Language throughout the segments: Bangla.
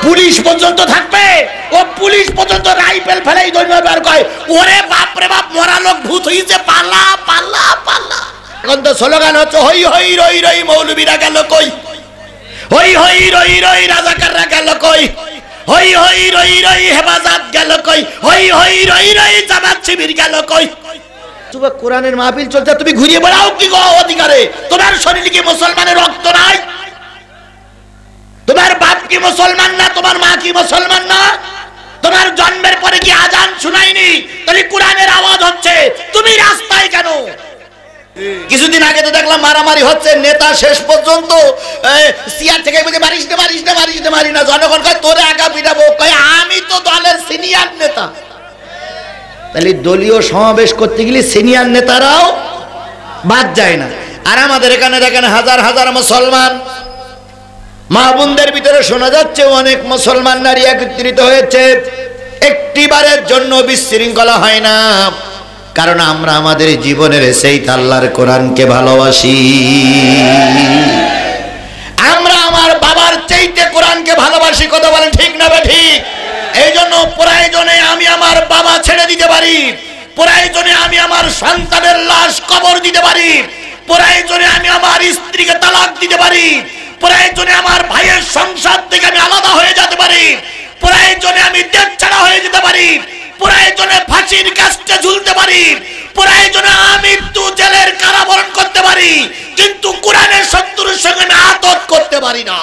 পুলিশ পর্যন্ত থাকবে, ও পুলিশ পর্যন্ত রাইফেল ফেলাই ধর্মীয় বের কয়, ওরে বাপ রে বাপ, মরা লোক ভূত হইছে, পালা পালা পালা। এখন তো স্লোগান হচ্ছে হই হই রই রই, মৌলবীরা গেল কই, হই হই রই রই, রাজাকাররা গেল কই, হই হই রই রই, হেফাজত গেল কই, হই হই রই রই, জামাত শিবির গেল কই। তুমি কোরআনের মাহফিল চলছে, তুমি ঘুরিয়ে বেড়াও কি গো অধিকারে? তোমার শরীরে কি মুসলমানের রক্ত নাই? তোমার বাপ কি মুসলমান না? তোমার মা কি মুসলমান না? তোমার জন্মের পরে কি আজান শুনাইনি? তাহলে কোরআনের আওয়াজ হচ্ছে, তুমি রাস্তায় কেন? কিছুদিন আগে তো দেখলাম মারামারি হচ্ছে, নেতা শেষ পর্যন্ত সিআর থেকে বলে মারিস না মারিস না মারিস না, মারি না। জনগণ কয় তোরে আগা পিটাবো, কয় আমি তো দলের সিনিয়র নেতা। তাহলে দলীয় সমাবেশ করতে গেলে সিনিয়র নেতারাও বাদ যায় না। আর আমাদের এখানে দেখেন হাজার হাজার মুসলমান মা বোনদের ভিতরে শোনা যাচ্ছে অনেক মুসলমান নারী একত্রিত হয়েছে, একটিবারের জন্য বিশৃঙ্খলা হয় না, কারণ আমরা আমাদের জীবনের সেই আল্লাহর কোরআনকে ভালোবাসি। আমরা আমার বাবার চাইতে কোরআনকে ভালোবাসি, কথা বলেন ঠিক না ঠিক? এই জন্য প্রয়োজনে আমি আমার বাবা ছেড়ে দিতে পারি, প্রয়োজনে আমি আমার সন্তানের লাশ কবর দিতে পারি, প্রয়োজনে আমি আমার স্ত্রীকে তালাক দিতে পারি, প্রয়োজনে আমার ভাইয়ের সংসার থেকে আমি আলাদা হয়ে যেতে পারি, প্রয়োজনে আমি দেশ ছাড়া হয়ে যেতে পারি, প্রয়োজনে ফাঁসির কাস্টে ঝুলতে পারি, প্রয়োজনে আমি জেলের কারাবরণ করতে পারি, কিন্তু কোরআনের শত্রুর সঙ্গে আমি আতত করতে পারি না।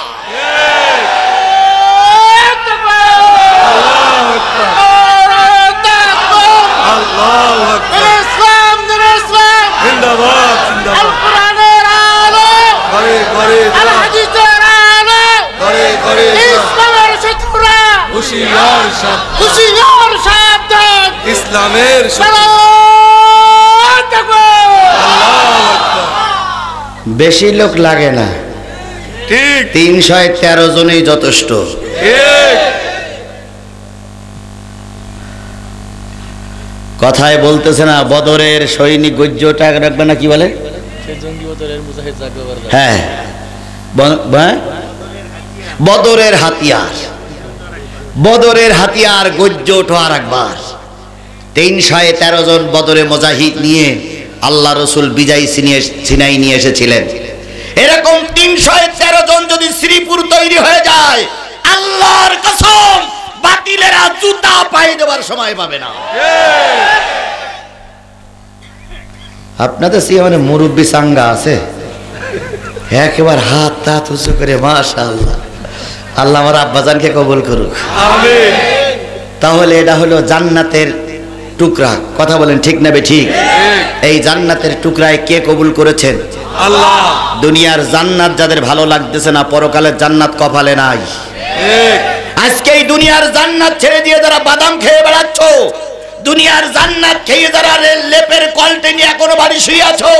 ইসলামের বেশি লোক লাগে না, ঠিক 313 জনই যথেষ্ট। কথায় বলতেছে না বদরের সৈনিক গজ্জটা রাখবে না, কি বলে? হ্যাঁ, বদরের হাতিয়ার, বদরের হাতিয়ার গজ্জ ওঠো আর একবার। 313 জন বদরে মুজাহিদ নিয়ে আল্লাহ রসুল বিজয় ছিনাই নিয়ে এসেছিলেন। এরকম 313 জন যদি শ্রীপুর তৈরি হয়ে যায়, আল্লাহর কসম বাতিলেরা জুতা পায়ে দেওয়ার সময় পাবে না। আপনাদের মানে মুরব্বী সাঙ্গা আছে, একেবারে হাত তাত উঁচু করে মাশাআল্লাহ, আল্লাহ আমার আব্বাজানকে কবুল করুক, আমিন। তাহলে এটা হলো জান্নাতের টুকরা, কথা বলেন ঠিক না ঠিক? এই জান্নাতের টুকরায় কে কবুল করেছেন? আল্লাহ। দুনিয়ার জান্নাত যাদের ভালো লাগতেছে না, পরকালের জান্নাত কপালে নাই। আজকে এই দুনিয়ার জান্নাত ছেড়ে দিয়ে যারা বাদাম খেয়ে বেড়াচ্ছ, দুনিয়ার জান্নাত খেয়ে যারা লেপের কলটে নিয়ে এখনো বাড়ি শুয়ে আছো,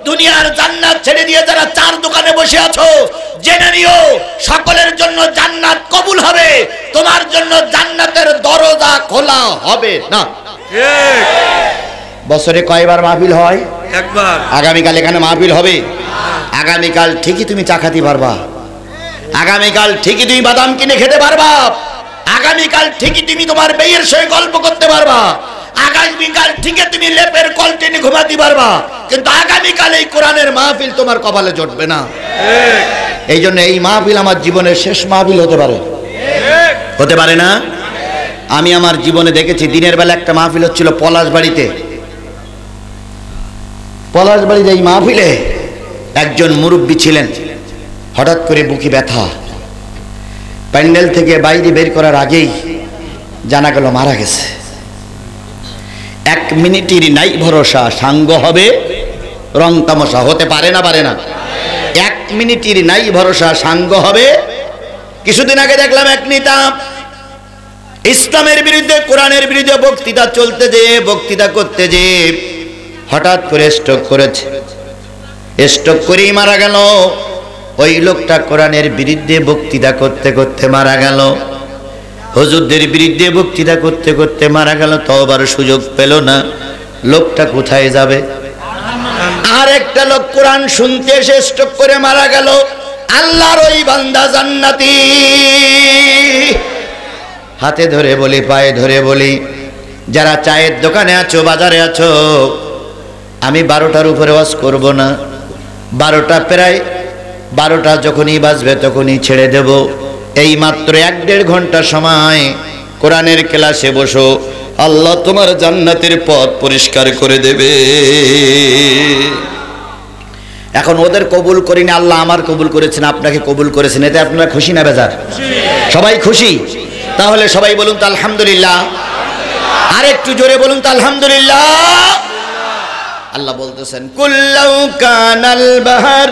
দুনিয়ার জান্নাত ছেড়ে দিয়ে যারা চার দোকানে বসে আছো, জেনে নিও সকলের জন্য জান্নাত কবুল হবে, তোমার জন্য জান্নাতের দরজা খোলা হবে না। বছরে কয়বার মাহফিল হয়? একবার। আগামীকাল এখানে মাহফিল হবে, আগামীকাল ঠিকই তুমি চা খাতে পারবা, আগামীকাল ঠিকই তুমি বাদাম কিনে খেতে পারবা, আগামীকাল ঠিকই তুমি তোমার মেয়ের সঙ্গে গল্প করতে পারবা, আগামীকাল ঠিকই তুমি লেপের কল টেনে ঘুমাতে পারবা, কিন্তু আগামীকাল এই কোরআনের মাহফিল তোমার কপালে জুটবে না। এই জন্য এই মাহফিল আমার জীবনের শেষ মাহফিল হতে পারে, হতে পারে না? আমি আমার জীবনে দেখেছি, দিনের বেলা একটা মাহফিল হচ্ছিল পলাশবাড়িতে, পলাশবাড়িতে এই মাহফিলে একজন মুরব্বী ছিলেন, হঠাৎ করে বুকে ব্যথা, প্যান্ডেল থেকে বাইরে বের করার আগেই জানা গেল মারা গেছে। 1 মিনিটের নাই ভরসা, সাঙ্গ হবে রং তামাশা, হতে পারে না? পারে না? 1 মিনিটের নাই ভরসা, সাঙ্গ হবে। কিছুদিন আগে দেখলাম এক নেতা ইসলামের বিরুদ্ধে, কোরআনের বিরুদ্ধে বক্তৃতা চলতে যেয়ে, বক্তৃতা করতে যেয়ে হঠাৎ করে স্ট্রোক করেছে, স্ট্রোক করেই মারা গেল। ওই লোকটা কোরআনের বিরুদ্ধে বক্তৃতা করতে করতে মারা গেল, হুজুরদের বিরুদ্ধে বক্তৃতা করতে করতে মারা গেল, তওবার সুযোগ পেল না। লোকটা কোথায় যাবে? আর একটা লোক কোরআন শুনতে এসে স্ট্রোক করে মারা গেল, আল্লাহর ওই বান্দা জান্নাতি। হাতে ধরে বলি, পায়ে ধরে বলি, যারা চায়ের দোকানে আছো, বাজারে আছো, আমি 12টার উপরে ওয়াজ করব না। 12টা প্রায় 12টা যখনই বাজবে তখনই ছেড়ে দেব। এই মাত্র 1-1.5 ঘন্টা সময় কোরআনের ক্লাসে বসো, আল্লাহ তোমার জান্নাতের পথ পরিষ্কার করে দেবে। এখন ওদের কবুল করিনি, আল্লাহ আমার কবুল করেছেন, আপনাকে কবুল করেছেন, এতে আপনারা খুশি না বেজার? সবাই খুশি? তাহলে সবাই বলুন তো আলহামদুলিল্লাহ। আর একটু জোরে বলুন তো আলহামদুলিল্লাহ। আল্লাহ বলতেছেন, কুল্লাউ কানাল বাহর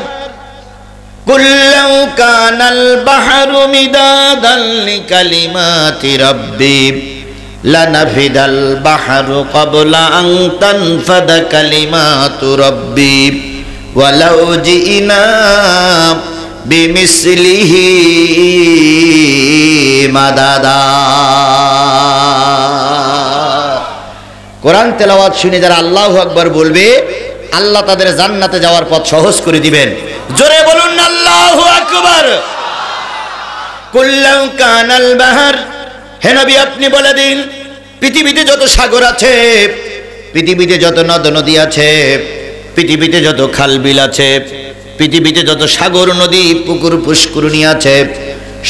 বাহরু মিদাদান লিকালিমাতি রাব্বি লানাফিদাল বাহরু ক্বাবলা আন তানফাদা কালিমাতু রাব্বি ওয়ালাউ জিনা বিমিসলিহি মাদাদা। কোরআন তেলাওয়াত শুনে যারা আল্লাহু আকবার বলবে, আল্লাহ তাদের জান্নাতে যাওয়ার পথ সহজ করে দিবেন। জোরে বলুন আল্লাহু আকবার। কুল্লাউ কানাল বাহর, হে নবী আপনি বলে দিন, পৃথিবীতে যত সাগর আছে, পৃথিবীতে যত নদ নদী আছে, পৃথিবীতে যত খাল বিল আছে, পৃথিবীতে যত সাগর নদী পুকুর পুষ্করিণী আছে,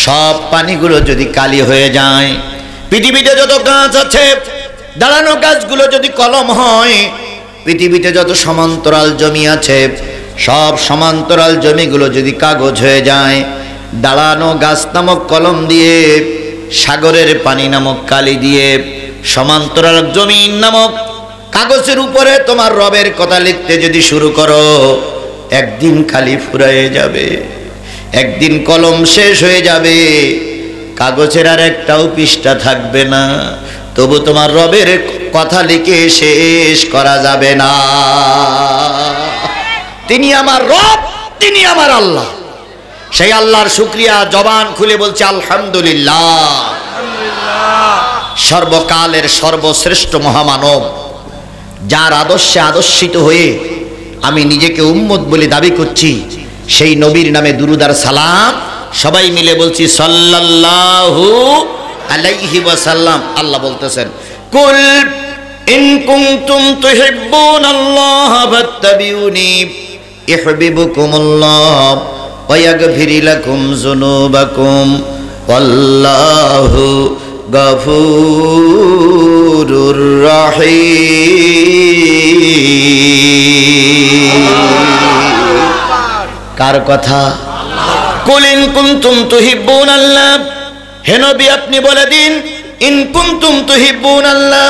সব পানিগুলো যদি কালি হয়ে যায়, পৃথিবীতে যত গাছ আছে, দাঁড়ানো গাছগুলো যদি কলম হয়, পৃথিবীতে যত সমান্তরাল জমি আছে, সব সমান্তরাল জমিগুলো যদি কাগজ হয়ে যায়, দাঁড়ানো গাছ নামক কলম দিয়ে, সাগরের পানি নামক কালি দিয়ে, সমান্তরাল জমিন নামক কাগজের উপরে তোমার রবের কথা লিখতে যদি শুরু করো, একদিন কালি ফুরায়ে যাবে, একদিন কলম শেষ হয়ে যাবে, কাগজের আর একটাও পৃষ্ঠা থাকবে না, তবু তোমার রবের কথা লিখে শেষ করা যাবে না। তিনি আমার রব, তিনি আমার আল্লাহ। সেই আল্লাহর শুকরিয়া জবান খুলে বলছে আলহামদুলিল্লাহ। সর্বকালের সর্বশ্রেষ্ঠ মহামানব, যার আদর্শে আদর্শিত হয়ে আমি নিজেকে উম্মত বলে দাবি করছি, সেই নবীর নামে দুরূদ আর সালাম সবাই মিলে বলছি সাল্লাল্লাহু আলাইহি ওয়াসাল্লাম। আল্লাহ বলতেছেন, কুল ইন কুনতুম তুহিব্বুনাল্লাহ ফাত্তাবিউনি ইউহিব্বুকুমুল্লাহ ওয়া ইয়াগফির লাকুম যুনুবাকুম ওয়াল্লাহু গফুরুর রহিম। কার কথা? কুল ইন কুনতুম তুহিব্বুনাল্লাহ, হে নবী আপনি বলে দিন, ইন কুনতুম তুহিব্বুনাল্লাহ,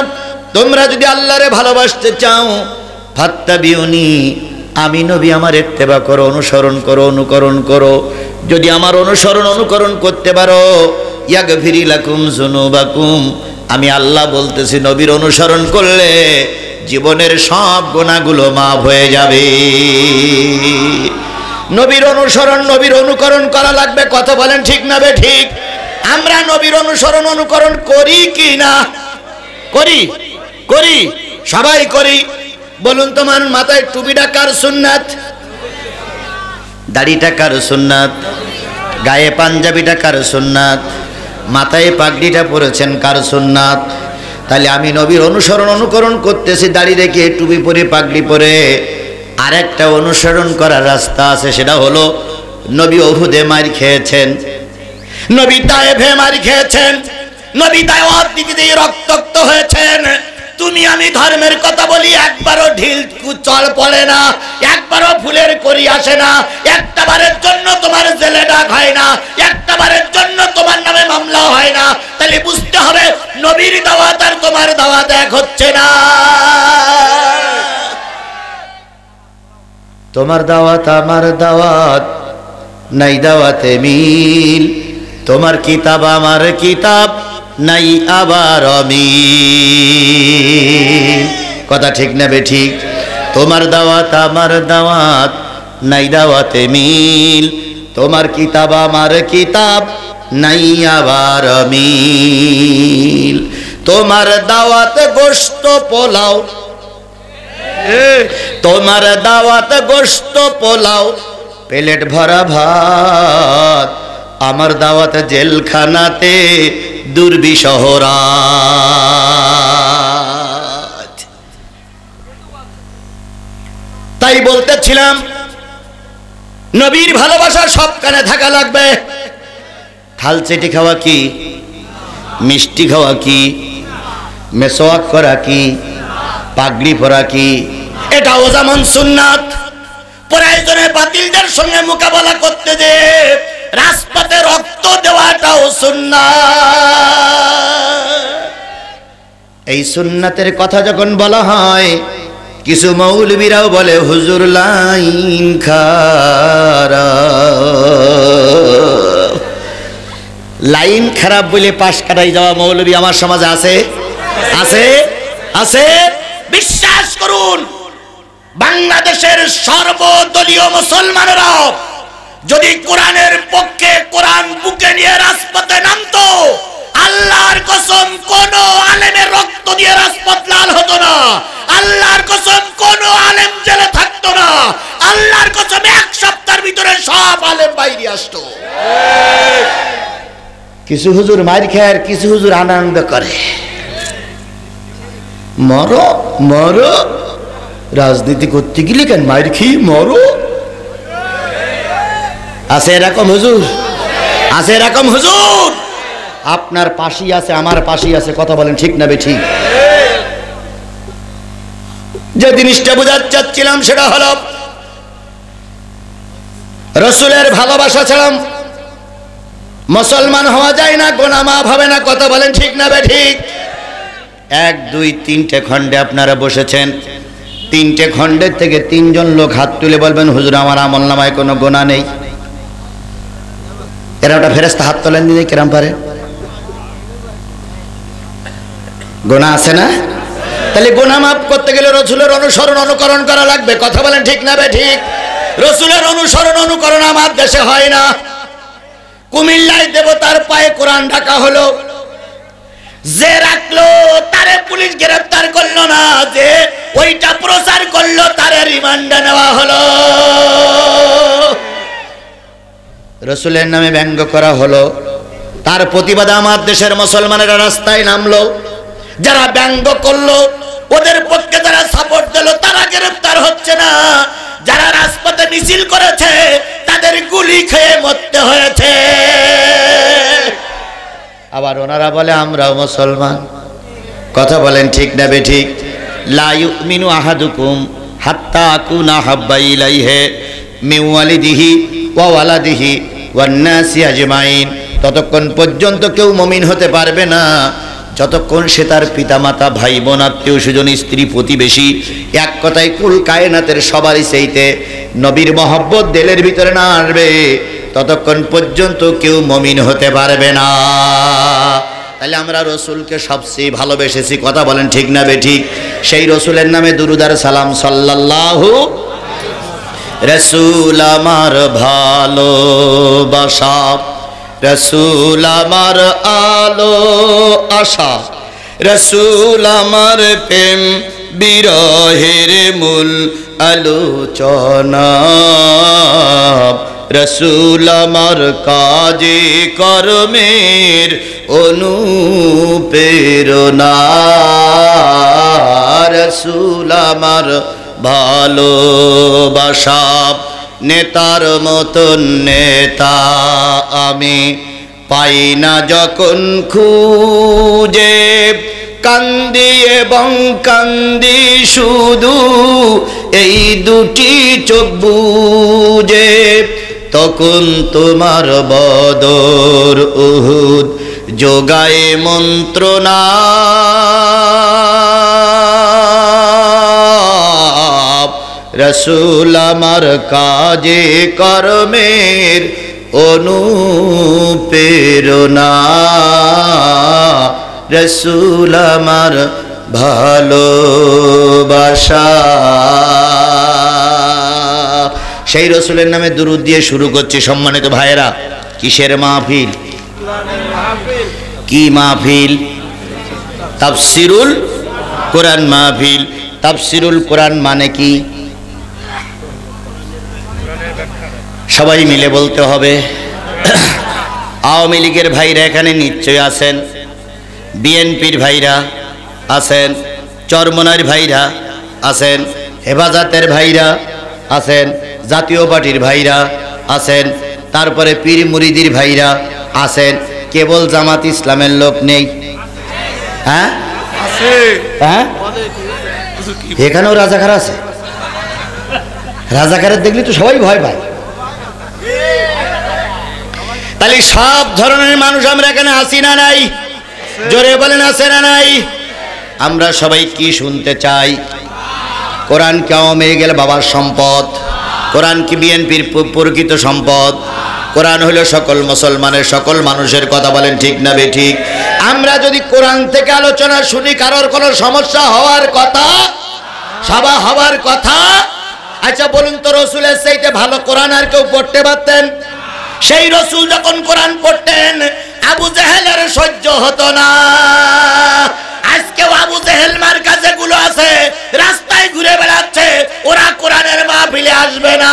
তোমরা যদি আল্লাহরে ভালোবাসতে চাও, ফাত্তাবিউনি, আমি নবী আমার ইত্তেবা করো, অনুসরণ করো, অনুকরণ করো। যদি আমার অনুসরণ অনুকরণ করতে পারো, ইয়াগফির লাকুম যুনুবাকুম, আমি আল্লাহ বলতেছি নবীর অনুসরণ করলে জীবনের সব গুনাহগুলো মাফ হয়ে যাবে। নবীর অনুসরণ নবীর অনুকরণ করা লাগবে, কথা বলেন ঠিক না বে ঠিক? আমরা নবীর অনুসরণ অনুকরণ করি কি না? করি, করি, সবাই করি। বলুন তোমার মাথায় টুপিটা কার সুন্নাত? দাড়িটা কার সুন্নাত? গায়ে পাঞ্জাবিটা কার সুন্নাত? মাথায় পাগড়িটা পরেছেন কার সুন্নাত? তাহলে আমি নবীর অনুসরণ অনুকরণ করতেছি দাড়ি রেখে, টুপি পরে, পাগড়ি পরে। আরেকটা অনুসরণ করার রাস্তা আছে, সেটা হলো নবী উহুদে মার খেয়েছেন, নবী তায়েফে মার খেয়েছেন, নবী তায়েফ দিকে রক্তাক্ত হয়েছেন। তুমি আমি ধর্মের কথা বলি, একবারও ঢিল চল পড়ে না, একবারও ফুলের করি আসে না, একটা বারের জন্য তোমার জেলে ডাক হয় না, একটা বারের জন্য তোমার নামে মামলা হয় না। তাহলে বুঝতে হবে নবীর দাওয়াত আর তোমার দাওয়াত এক হচ্ছে না। তোমার দাওয়াত আমার দাওয়াত নাই দাওয়াতে মিল, তোমার কিতাব আমার কিতাব নাই আবার মিল। কথা ঠিক না বে ঠিক? তোমার দাওয়াত আমার দাওয়াত নাই দাওয়াতে মিল, তোমার কিতাব আমার কিতাব নাই আবার মিল। তোমার দাওয়াত গোশত পোলাও, তোমার দাওয়াত গোশত পোলাও, প্লেট ভরা ভাত, আমার দাওয়াত জেলখানাতে দুর্বিষহরাত। তাই বলতেছিলাম নবীর ভালোবাসা সব কানে থাকা লাগবে। থালচেটি খাওয়া কি, মিষ্টি খাওয়া কি, মেসওয়াক করা কি, পাগড়ি পরা কি, এটাও যেমন সুন্নাত। প্রয়োজনে বাতিলদের সঙ্গে মোকাবেলা করতে যে রাজপথে রক্ত দেওয়াটাও সুন্নাত। এই সুন্নাতের কথা যখন বলা হয়, কিছু মৌলবীরাও বলে হুজুর লাইন খারাপ। লাইন খারাপ বলে পাশ কাটাই যাওয়া মৌলবী আমার সমাজে আছে, আছে, আছে। বিশ্বাস করুন, বাংলাদেশের সর্বদলীয় মুসলমানেরা যদি কোরআনের পক্ষে কোরআন বুকে নিয়ে রাজপথে নামতো, আল্লাহর কসম কোন আলেমের রক্ত দিয়ে রাজপথ লাল হতো না। আল্লাহর কসম কোন আলেম জেলে থাকতো না। আল্লাহর কসম এক সপ্তাহের ভিতরে সব আলেম বাইরে আসতো। কিছু হুজুর মার খায় আর কিছু হুজুর আনন্দ করে। মরো মরো, রাজনীতি করতে গেলে কেন মার খেয়ে মরো। আছে এরকম হুজুর, আছে এরকম হুজুর। আপনার পাশেই আছে, আমার পাশেই আছে। কথা বলেন ঠিক না বেঠিক? যে জিনিসটা বোঝাতে চাচ্ছিলাম সেটা হলো রসুলের ভালোবাসা ছাড়া মুসলমান হওয়া যায় না, গুনাহ মাফ হবে না। কথা বলেন ঠিক না বেঠিক? 1 2 3টে খণ্ডে আপনারা বসেছেন, 3টে খণ্ডের থেকে 3 জন লোক হাত তুলে বলবেন হুজুর আমার আমলনামায় কোনো গুনাহ নেই। এরা ওটা ফেরেশতা হাত তোলেন দিনে কেরাম পারে? গুনাহ আছে না? তাহলে গুনাহ মাফ করতে গেলে রসুলের অনুসরণ অনুকরণ করা লাগবে। কথা বলেন ঠিক না বেঠিক? রসুলের অনুসরণ অনুকরণ আমার দেশে হয় না। কুমিল্লায় দেবতার পায়ে কোরআন ঢাকা হলো, যে রাখলো তারে পুলিশ গ্রেফতার করলো না, যে ওইটা প্রচার করলো তারে রিমান্ডে নেওয়া হলো। রসুলের নামে ব্যঙ্গ করা হলো, তার প্রতিবাদে আমার দেশের মুসলমানেরা রাস্তায় নামলো। যারা ব্যঙ্গ করলো ওদের পক্ষে যারা সাপোর্ট দিল তারা গ্রেফতার হচ্ছে না। যারা রাজপথে মিছিল করেছে তাদের গুলি খেয়ে মরতে হয়েছে। আবার ওনারা বলে আমরাও মুসলমান। কথা বলেন ঠিক না বেঠিক? লা ইউমিনু আহাদুকুম হাত্তা আকুনা হাব্বা ইলাইহি মিন ওয়ালিদিহি ওয়া ওয়ালাদিহি ওয়ান নাসি আজমাইন। ততক্ষণ পর্যন্ত কেউ মুমিন হতে পারবে না যতক্ষণ সে তার পিতামাতা, ভাই বোন, আত্মীয় স্বজন, স্ত্রী, প্রতিবেশী, এক কথায় কুল কায়নাতের সবারই চাইতে নবীর মহব্বত দিলের ভিতরে না আসবে, ততক্ষণ পর্যন্ত কেউ মুমিন হতে পারবে না। তাহলে আমরা রসুলকে সবচেয়ে ভালোবেসেছি। কথা বলেন ঠিক না বেঠিক? সেই রসুলের নামে দুরূদ আর সালাম সাল্লাল্লাহু। রসুল আমার ভালোবাসা, রসুল আমার আলো আশা, রসুল আমার প্রেম বিরহের মূল আলোচনা, রসুল আমার কাজে কর্মের অনুপ্রেরণা, রসুল আমার ভালোবাসা। নেতার মতন নেতা আমি পাই না যখন খুঁজে, কান্দি এবং কান্দি শুধু এই দুটি চোখ বুজে, তখন তোমার বদর উহুদ যোগায় মন্ত্রণা, রসুল আমার কাজে কর্মের অনুপ্রেরণা, রসুল আমার ভালোবাসা। সেই রসুলের নামে দুরূদ দিয়ে শুরু করছি। সম্মানিত ভাইয়েরা, কিসের মাহফিল? কি মাহফিল? তাফসিরুল কোরআন মাহফিল। তাফসিরুল কোরআন মানে কি? সবাই মিলে বলতে হবে। আওয়ামী লীগের ভাইরা এখানে নিশ্চয় আছেন, বিএনপির ভাইরা আছেন, চরমনার ভাইরা আছেন, হেফাজতের ভাইরা আছেন, জাতীয় পার্টির ভাইরা আছেন, তারপরে পীর মুরিদির ভাইরা আছেন, কেবল জামাত ইসলামের লোক নেই? হ্যাঁ হ্যাঁ, এখানেও রাজাকার আছে। রাজাকারের দেখলি তো সবাই ভয় পায়। তাহলে সব ধরনের মানুষ আমরা এখানে আসি না নাই? জোরে বলেন আছে না নাই? আমরা সবাই কি শুনতে চাই? কোরআন কি আওয়ামী লীগের বাবার সম্পদ? কোরআন কি বিএনপির প্রকৃত সম্পদ? কোরআন হলো সকল মুসলমানের, সকল মানুষের কথা। বলেন ঠিক না বেঠিক? আমরা যদি কোরআন থেকে আলোচনা শুনি, কারোর কোনো সমস্যা হওয়ার কথা, সভা হওয়ার কথা? আচ্ছা বলুন তো, রসুলের চাইতে ভালো কোরআন আর কেউ পড়তে পারতেন? সেই রসুল যখন কোরআন পড়তেন, আবু জেহেলের সহ্য হতো না। আজকেও আবু জেহেল মার্কা যেগুলো আছে রাস্তায় ঘুরে বেড়াচ্ছে, ওরা কোরআনের মাহফিলে আসবে না।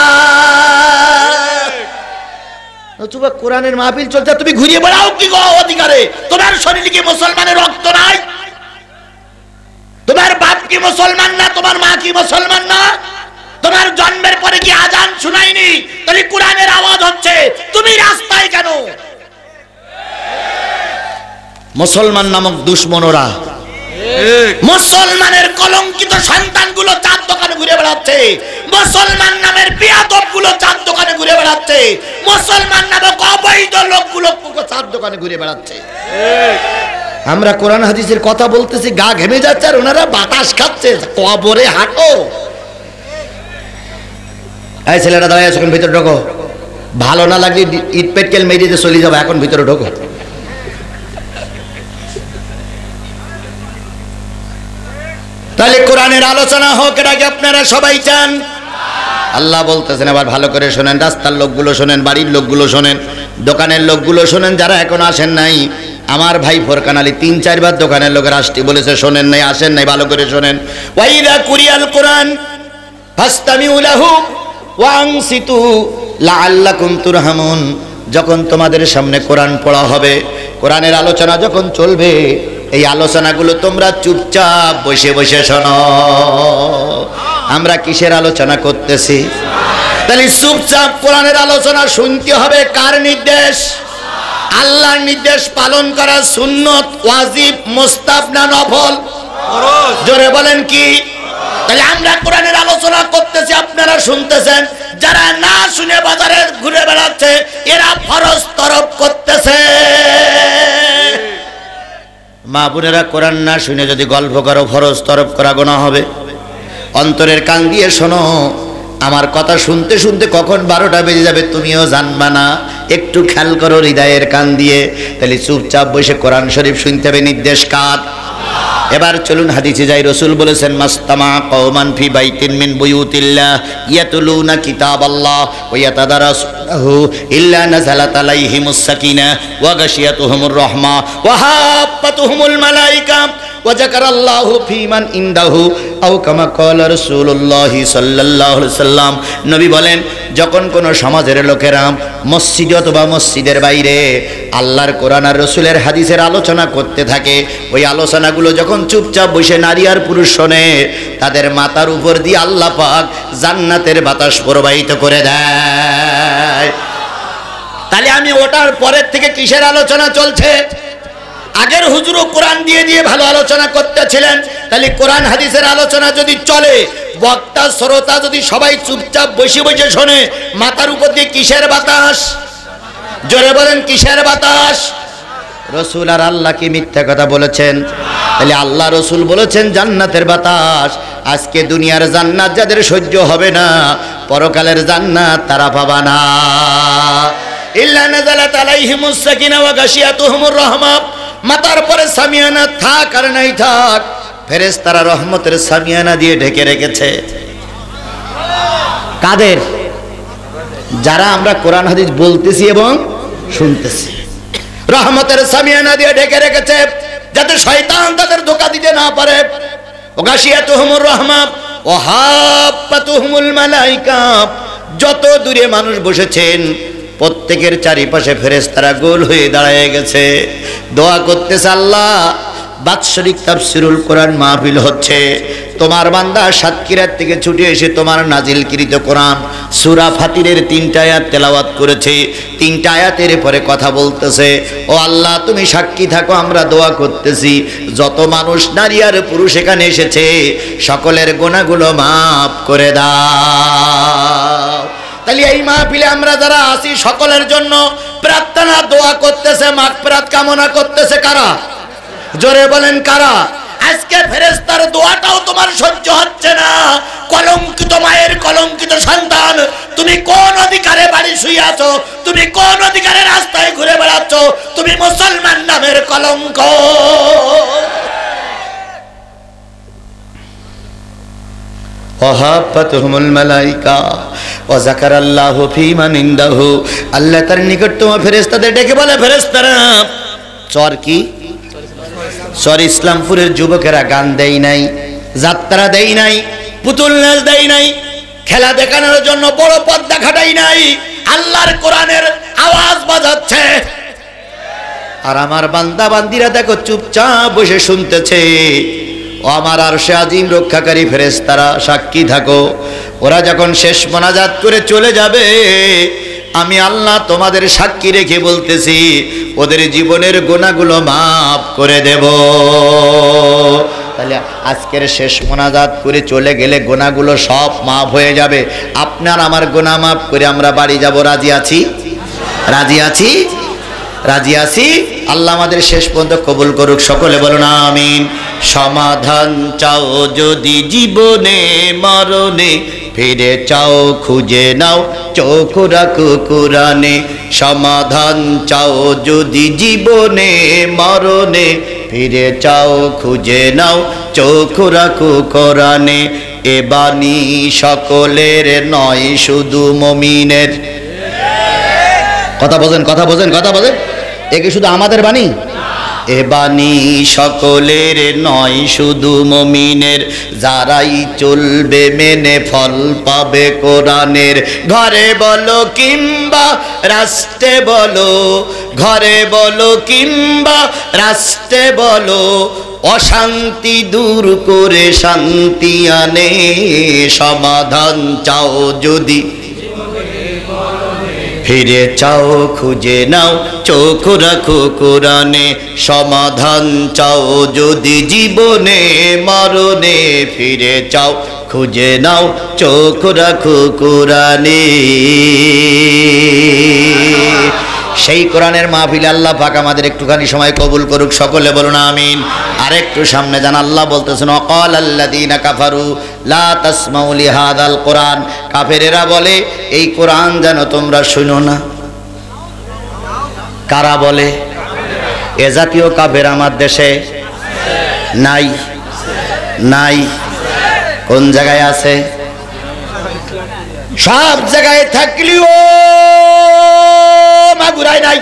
নতুবা কোরআনের মাহফিল চলছে, তুমি ঘুরিয়ে বেড়াও কি গো অধিকারে? তোমার শরীরে কি মুসলমানের রক্ত নাই? তোমার বাপ কি মুসলমান না? তোমার মা কি মুসলমান না? তোমার জন্মের পরে কি আজান শুনাইনি? তাহলে কোরআনের আওয়াজ হচ্ছে, তুমি রাস্তায় কেন? মুসলমান নামক দুশ্মনরা, মুসলমানের কলঙ্কিত সন্তানগুলো চার দোকানে ঘুরে বেড়াচ্ছে, মুসলমান নামের বেয়াদব গুলো চার দোকানে ঘুরে বেড়াচ্ছে, মুসলমান নামক অবৈধ লোকগুলো চার দোকানে ঘুরে বেড়াচ্ছে। আমরা কোরআন হাদিসের কথা বলতেছি, গা ঘেমে যাচ্ছে, আর ওনারা বাতাস খাচ্ছে। কবরে হাঁটো। এই ছেলেটা দাঁড়ায় আছে, এখন ভিতরে ঢোকো। ভালো না লাগলে ইট পেটকেল মেরিয়ে চলে যাবো, এখন ভিতরে ঢোকো। তাহলে কোরআনের আলোচনা হোক, এটা কি আপনারা সবাই চান? আল্লাহ বলতেছেন, আবার ভালো করে শোনেন, রাস্তার লোকগুলো শোনেন, বাড়ির লোকগুলো শোনেন, দোকানের লোকগুলো শোনেন, যারা এখন আসেন নাই। আমার ভাই ফোরকান আলী ৩-৪ বার দোকানের লোকের আসতে বলেছে, শোনেন নাই, আসেন নাই, ভালো করে শোনেন। ওয়াইদা কুরিয়াল কোরআন ফাসতামিউ লাহু ওয়া আনসিতু লাআল্লাকুম তুরহামুন। যখন তোমাদের সামনে কোরআন পড়া হবে, কোরআনের আলোচনা যখন চলবে, এই আলোচনাগুলো তোমরা চুপচাপ বসে বসে শোনো। আমরা কিসের আলোচনা করতেছি? তাহলে চুপচাপ কোরআনের আলোচনা শুনতে হবে। কার নির্দেশ? আল্লাহর নির্দেশ পালন করা সুন্নত, ওয়াজিব, মুস্তাহাব না নফল? জোরে বলেন কি? তাহলে আমরা কোরআনের আলোচনা করতেছি, আপনারা শুনতেছেন। যারা না শুনে বাজারে ঘুরে বেড়াচ্ছে, এরা ফরজ তরফ করতেছে। মা বোনেরা, কোরআন না শুনে যদি গল্প করো, ফরজ তরফ করা গুনাহ হবে। অন্তরের কান দিয়ে শোনো। আমার কথা শুনতে শুনতে কখন 12টা বেজে যাবে তুমিও জানবা না। একটু খেয়াল করো হৃদয়ের কান দিয়ে। তাহলে চুপচাপ বসে কোরআন শরীফ শুনতে হবে। নির্দেশ কার? এবার চলুন হাদিসে যাই। রাসূল বলেছেন, মাস্তামা কওমান ফি বাইতিন মিন বুয়ুতিল্লাহ ইয়াতুলুনা কিতাবাল্লাহ ওয়া ইয়াতাদারাসুহু ইল্লা নাযালাত আলাইহিমুস সাকিনাহ ওয়া গাশিয়াতুহুমুর রাহমা ওয়া হাফাতুহুমুল মালায়েকা ওয়া যাকারাল্লাহু ফীমান ইনদাহু আও কামা ক্বালা রাসূলুল্লাহ সাল্লাল্লাহু আলাইহি ওয়াসাল্লাম। নবী বলেন, যখন কোন সমাজের লোকেরা মসজিদে অথবা মসজিদের বাইরে আল্লাহর কোরআন আর রাসূলের হাদিসের আলোচনা করতে থাকে, ওই আলোচনাগুলো যখন চুপচাপ বসে নারী আর পুরুষ শোনে, তাদের মাথার উপর দিয়ে আল্লাহ পাক জান্নাতের বাতাস প্রবাহিত করে দেয়। তাহলে আমি ওটার পরের থেকে কিসের আলোচনা চলছে? আগের হুজুরও কোরআন দিয়ে দিয়ে ভালো আলোচনা করতেছিলেন। তাহলে কোরআন হাদিসের আলোচনা যদি চলে, বক্তা শ্রোতা যদি সবাই চুপচাপ বসে বসে শোনে, মাথার উপর দিয়ে কিসের বাতাস? জোরে বলেন, কিসের বাতাস? রসুল আর আল্লাহ কি মিথ্যা কথা বলেছেন? তাহলে আল্লাহ রসুল বলেছেন জান্নাতের বাতাস। আজকে দুনিয়ার জান্নাত যাদের সহ্য হবে না, পরকালের জান্নাত তারা পাবা না। ইল্লা নাযালাত আলাইহিমুস সাকিনা ওয়া গাশিয়াতুহুমুর রাহমা। মাথার পরে সামিয়ানা থাক আর নাই থাক, ফেরেশতারা রহমতের সামিয়ানা দিয়ে ঢেকে রেখেছে। কাদের? যারা আমরা কোরআন হাদিস বলতেছি এবং শুনতেছি, রহমতের সামিয়ানা দিয়ে ঢেকে রেখেছে, যাতে শয়তান তাদের ধোঁকা দিতে না পারে। গাশিয়াতুহুমুর রাহমা ওয়া হাফাতুহুমুল মালায়েকা। যত দূরে মানুষ বসেছেন, প্রত্যেকের চারিপাশে ফেরেশতারা গোল হয়ে দাঁড়িয়ে গেছে, দোয়া করতেছে, আল্লাহ বাৎসরিক তাফসীরুল কোরআন মাহফিল হচ্ছে, তোমার বান্দা সাতক্ষীরার থেকে ছুটে এসে তোমার নাজিলকৃত কোরআন সূরা ফাতিরের 3টা আয়াত তেলাওয়াত করেছে, 3টা আয়াতের পরে কথা বলতেছে, ও আল্লাহ তুমি সাক্ষী থাকো, আমরা দোয়া করতেছি যত মানুষ নারী আর পুরুষ এখানে এসেছে সকলের গুনাহগুলো মাফ করে দাও। তাহলে এই মাহফিলে আমরা যারা আছি সকলের জন্য প্রার্থনা দোয়া করতেছে, মাগফিরাত কামনা করতেছে কারা? জোরে বলেন কারা? আজকে ফেরেশতার দোয়াটাও তোমার সহ্য হচ্ছে না, কলঙ্কিত মায়ের কলঙ্কিত সন্তান, তুমি কোন অধিকারে বাড়ি শুয়ে আছো? তুমি কোন অধিকারে রাস্তায় ঘুরে বেড়াচ্ছ? তুমি মুসলমান নামের কলঙ্ক। ওয়াহাফাতুহুমুল মালাইকা ওয়া যাকারাল্লাহু ফীমান ইনদাহু, আল্লাহ তার নিকটতম ফেরেশতাদের ডেকে বলে, ফেরেশতারা চর কি চর ইসলামপুরের যুবকেরা গান দেই নাই, যাত্রা দেই নাই, পুতুল নাচ দেই নাই, খেলা দেখানোর জন্য বড় পর্দা খাটাই নাই, আল্লাহর কোরআনের আওয়াজ বাজাচ্ছে, আর আমার বান্দা বান্দিরা দেখো চুপচাপ বসে শুনতেছে। ও আমার আরশে আজিম রক্ষাকারী ফেরেশতারা সাক্ষী থাকো, ওরা যখন শেষ মোনাজাত করে চলে যাবে আমি আল্লাহ তোমাদের সাক্ষী রেখে বলতেছি ওদের জীবনের গুনাহগুলো মাফ করে দেব। তাহলে আজকের শেষ মোনাজাত করে চলে গেলে গুনাহগুলো সব মাফ হয়ে যাবে, আপনার আমার গুনাহ মাফ করে আমরা বাড়ি যাব। রাজি আছি? রাজি আছি? রাজি আছি? আল্লাহ আমাদের শেষ পর্যন্ত কবুল করুক, সকলে বলুন আমিন। সমাধান চাও যদি জীবনে মরণে, ফিরে চাও খুঁজে নাও চোখ রাখো কোরআনে। সমাধান চাও যদি জীবনে মরণে, ফিরে চাও খুঁজে নাও চোখ রাখো কোরআনে। এ বাণী সকলের নয় শুধু মুমিনের। কথা বোঝেন, কথা বোঝেন, কথা বোঝেন, এ কি শুধু আমাদের বাণী? এ বাণী সকলের নয় শুধু মুমিনের, যারাই চলবে মেনে ফল পাবে কোরআনের। ঘরে বলো কিংবা রাস্তে বলো, ঘরে বলো কিংবা রাস্তে বলো, অশান্তি দূর করে শান্তি আনে। সমাধান চাও যদি ফিরে চাও খুঁজে নাও চোখ রাখো কোরআনে। সমাধান চাও যদি জীবনে মরণে, ফিরে চাও খুঁজে নাও চোখ রাখো কোরআনে। সেই কোরআনের মাহফিলে আল্লাহ পাক আমাদের একটুখানি সময় কবুল করুক, সকলে বলুন আমিন। আর একটু সামনে যান, আল্লাহ বলতেছেন অকাল আল্লাযীনা কাফারু লা তাসমাউ লিহাযাল কোরআন। কাফেরেরা বলে এই কোরআন যেন তোমরা শুনো না। কারা বলে? এ জাতীয় কাফের আমার দেশে নাই? নাই? কোন জায়গায় আছে? সব জায়গায় থাকলেও মাগুরায় নাই।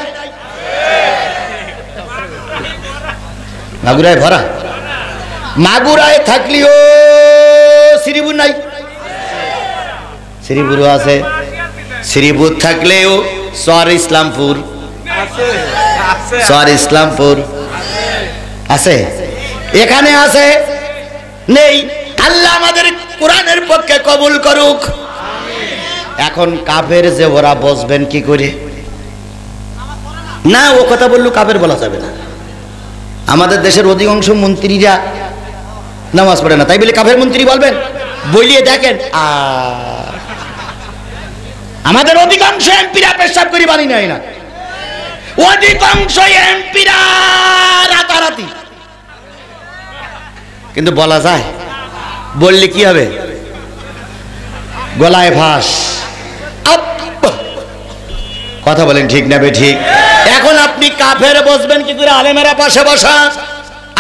মাগুরায় ভরা, মাগুরায় থাকলেও শ্রীপুর নাই। শ্রীপুরও আছে, শ্রীপুর থাকলেও চর ইসলামপুর, চর ইসলামপুর আছে, এখানে আছে নেই। আল্লাহ আমাদের কোরআনের পক্ষে কবুল করুক। এখন কাফের যে ওরা বসবেন কি করে? না, ও কথা বললো কাফের বলা যাবে না। আমাদের দেশের অধিকাংশ মন্ত্রীরা নামাজ পড়ে না, তাই বলে কাফের মন্ত্রী বলবেন? বলিয়ে দেখেন, আমাদের অধিকাংশ এমপিরা পেশাব করে বাড়ি নেয় না, অধিকাংশ এমপিরা রাতারাতি। কিন্তু বলা যায়, বললে কি হবে? গলায় ফাঁস। কথা বলেন ঠিক না বে ঠিক? এখন আপনি কাফের বসবেন কি করে? আলেমেরা পাশে বসা।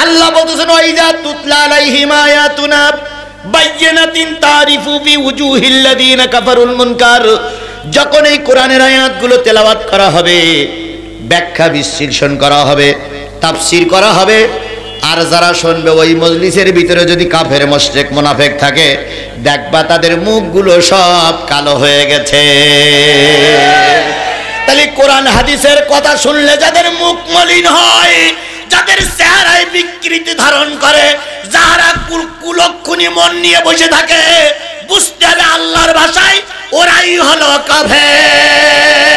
আল্লাহ বলতেছেন ওয়াইজা তুতলা আলাইহিম আয়াতুনা বাইয়িনাতিন তারিফু ফি উজুহিল লাযিনা কাফারুল মুনকার। যখন এই কোরআনের আয়াতগুলো তেলাওয়াত করা হবে, ব্যাখ্যা বিশ্লেষণ করা হবে, তাফসীর করা হবে, আর যারা শুনবে ওই মজলিসের ভিতরে যদি কাফের মুশরিক মুনাফিক থাকে, দেখবা তাদের মুখগুলো সব কালো হয়ে গেছে। তাহলে কোরআন হাদিসের কথা শুনলে যাদের মুখ মলিন হয়, যাদের চেহারায় বিকৃতি ধারণ করে, যারা কুলক্ষণী মন নিয়ে বসে থাকে, বুঝতে হবে আল্লাহর ভাষায় ওরাই হলো কাফের।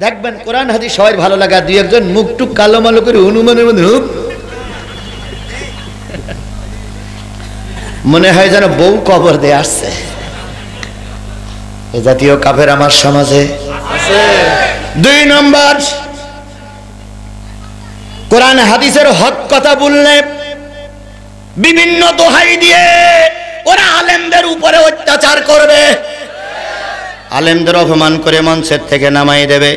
দেখবেন কোরআন হাদিস সবাই ভালো লাগা, দুই একজন মুখটুক কালো মালো করে হনুমানের মধ্যে মনে হয় যেন বউ কবর দিয়ে আসছে। এ জাতীয় কাফের আমার সমাজে আছে। 2 নম্বর, কোরআন হাদিসের হক কথা বললে বিভিন্ন দোহাই দিয়ে ওরা আলেমদের উপরে অত্যাচার করবে, আলেমদের অপমান করে মঞ্চের থেকে নামাই দেবে,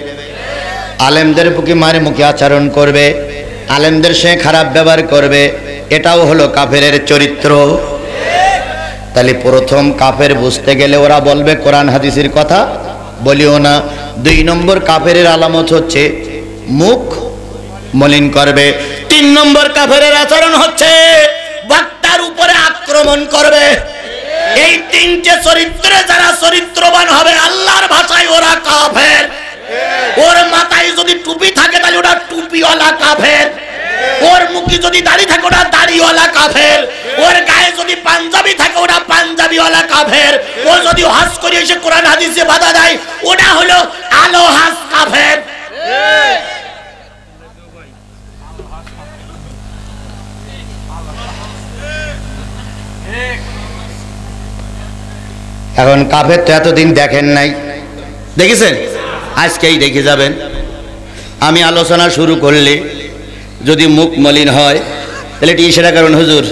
আলেমদের বুকে মারে মুখে আচরণ করবে, আলেমদের সে খারাপ ব্যবহার করবে। এটাও হলো কাফেরের চরিত্র। তাহলে প্রথম কাফের বুঝতে গেলে ওরা বলবে কোরআন হাদিসের কথা বলিও না। 2 নম্বর কাফেরের আলামত হচ্ছে মুখ মলিন করবে। 3 নম্বর কাফেরের আচরণ হচ্ছে বক্তার উপরে আক্রমণ করবে। এই 3টে চরিত্রে যারা চরিত্রবান হবে আল্লাহর ভাষায় ওরা কাফের। ওর মাথায় যদি টুপি থাকে তাহলে ওটা টুপিওয়ালা কাফের, ওর মুখে যদি দাড়ি থাকে ওটা দাড়িওয়ালা কাফের, ওর গায়ে যদি পাঞ্জাবি থাকে ওটা পাঞ্জাবিওয়ালা কাফের, ও যদি হজ করে এসে কোরআন হাদিসে বাধা দেয় ওটা হলো আলো হাস কাফের। এখন কাফের তো এতদিন দেখেন নাই, দেখেছেন? আজকেই দেখে যাবেন। আমি আলোচনা শুরু করলে যদি মুখ মলিন হয় তাহলে এটি সেটা কারণ হুজুর,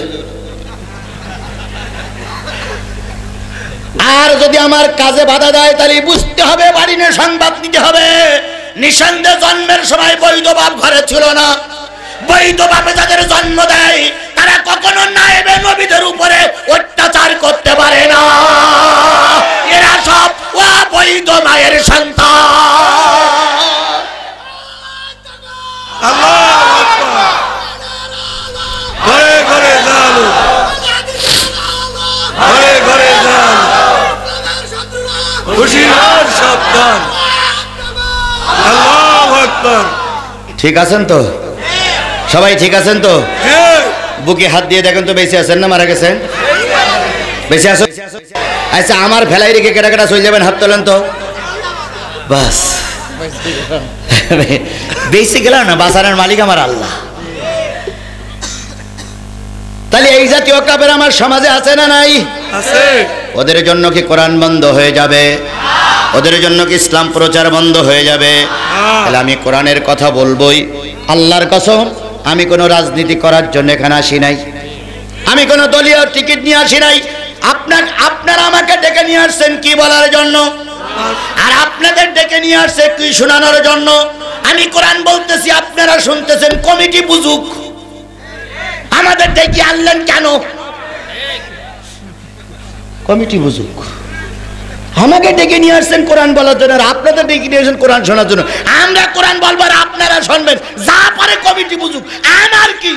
আর যদি আমার কাজে বাধা দেয় তাহলে বুঝতে হবে বাড়ি নিয়ে সংবাদ দিতে হবে। নিঃসন্দেহে জন্মের সময় বৈধ বাপ ঘরে ছিল না। বৈধ বাপে যাদের জন্ম দেয় তারা কখনো নায়েবে নবীদের উপরে অত্যাচার করতে পারে না। এরা সব অবৈধ মায়ের সন্তান। আল্লাহু আকবার। ঘরে ঘরে যান, ঘরে ঘরে যান, খুশির সাবধান। আল্লাহু আকবার। ঠিক আছেন তো সবাই? ঠিক আছেন তো? বুকে হাত দিয়ে দেখেন তো বেঁচে আছেন না মারা গেছেন? বেঁচে আছেন? আচ্ছা, আমার ফেলাই রেখে কেটা কেটা চলে যাবেন, হাত তোলেন তো। বাস, বেঁচে গেল না, বাঁচানোর মালিক আমার আল্লাহ। তাহলে এই জাতীয় কাফের আমার সমাজে আছে না নাই? আছে। ওদের জন্য কি কোরআন বন্ধ হয়ে যাবে? ওদের জন্য কি ইসলাম প্রচার বন্ধ হয়ে যাবে? তাহলে আমি কোরআনের কথা বলবোই। আল্লাহর কসম, আমি কোনো রাজনীতি করার জন্য এখানে আসি নাই, আমি কোনো দলীয় টিকিট নিয়ে আসি নাই। আপনারা আমাকে ডেকে নিয়ে আসছেন কি বলার জন্য, আর আপনাদের ডেকে নিয়ে আসছে কি শোনানোর জন্য। আমি কোরআন বলতেছি, আপনারা শুনতেছেন, কমিটি বুঝুক আমাদের ডেকে আনলেন কেন, কমিটি বুঝুক। আমাকে ডেকে নিয়ে আসছেন কোরআন বলার জন্য, আর আপনাদের ডেকে নিয়ে আসছেন কোরআন শোনার জন্য। আমরা কোরআন বলবো আর আপনারা শুনবেন, যা পারে কমিটি বুঝুক, আমার কি।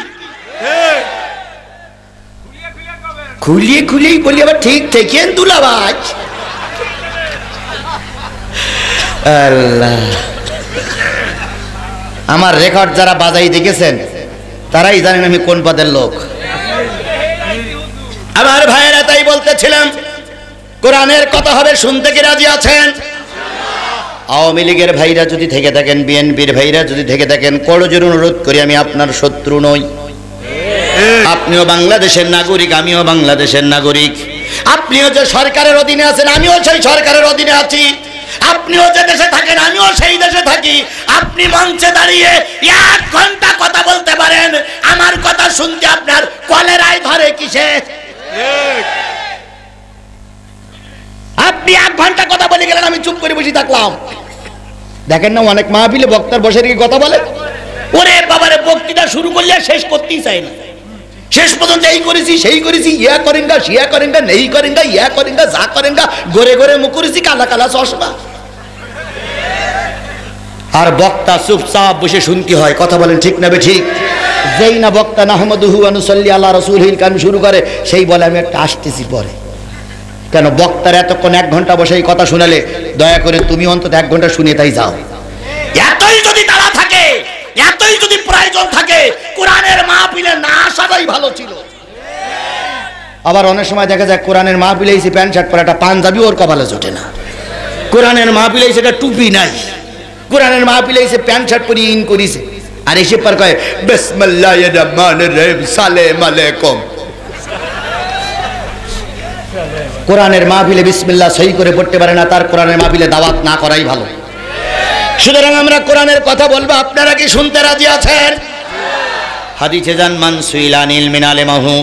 খুলিয়ে খুলিয়েই বলি আবার ঠিক থেকেন দুলাভাই। আল্লাহ, আমার রেকর্ড যারা বাজাই দেখেছেন তারাই জানেন আমি কোন পদের লোক। আমার ভাইয়েরা, তাই বলতেছিলাম কোরআনের কথা হবে, শুনতে কি রাজি আছেন? আওয়ামী লীগের ভাইরা যদি থেকে থাকেন, বিএনপির ভাইরা যদি থেকে থাকেন, করজোড়ে অনুরোধ করি, আমি আপনার শত্রু নই। আপনিও বাংলাদেশের নাগরিক, আমিও বাংলাদেশের নাগরিক। আপনিও যে সরকারের অধীনে আছেন, আমিও সেই সরকারের অধীনে আছি। আপনিও যে দেশে থাকেন, আমিও সেই দেশে থাকি। আপনি মঞ্চে দাঁড়িয়ে 1 ঘন্টা কথা বলতে পারেন, আমার কথা শুনতে আপনার কলেরায় ধরে কিসে? আপনি 1 ঘন্টা কথা বলে গেলেন, আমি চুপ করে বসে থাকলাম। দেখেন না, অনেক মাহফিলে বক্তার বসে রেখে কথা বলে, ওরে বাবারে বক্তৃতা শুরু করলে শেষ করতেই চাই না। শেষ পর্যন্ত এই করেছি সেই করেছি, ইয়া করেঙ্গা শিয়া করেঙ্গা নেই করেঙ্গা, ইয়া করেঙ্গা যা করেঙ্গা, গোরে গোরে মুখ করেছি, কালা কালা চশমা। আর বক্তা চুপচাপ বসে শুনতে হয়। কথা বলেন ঠিক না ঠিক? যেই না বক্তা নাহমাদুহু ওয়া নুসাল্লি আলা রাসূলিল কারীম শুরু করে, সেই বলে আমি একটা আসতেছি পরে। কেন বক্তার এতক্ষণ 1 ঘন্টা বসে এই কথা শোনালে দয়া করে তুমি অন্তত 1 ঘন্টা শুনে তাই যাও। এতই যদি তারা থাকে, এতই যদি প্রয়োজন থাকে, কোরআনের মাহফিলে না আসাটাই ভালো ছিল। আবার অনেক সময় দেখা যায় কোরআনের মাহফিলে এসে প্যান্ট শার্ট পরে একটা পাঞ্জাবি ওর কপালে জোটে না, কোরআনের মাহফিলে এসে একটা টুপি নাই, কোরআনের মাহফিলে এসে প্যান্ট শার্ট পরে ইন করিছে, আর এসে পর কয় বিসমিল্লাহির রহমানির রহিম সালাম আলাইকুম। কোরআনের মাহফিলে বিসমিল্লাহ সহি করে পড়তে পারে না, তার কোরআনের মাহফিলে দাওয়াত না করাই ভালো। সুতরাং আমরা কোরআনের কথা বলবো, আপনারা কি শুনতে রাজি আছেন? হাদিসে যান মান সুইলানিল মিনালে মাহু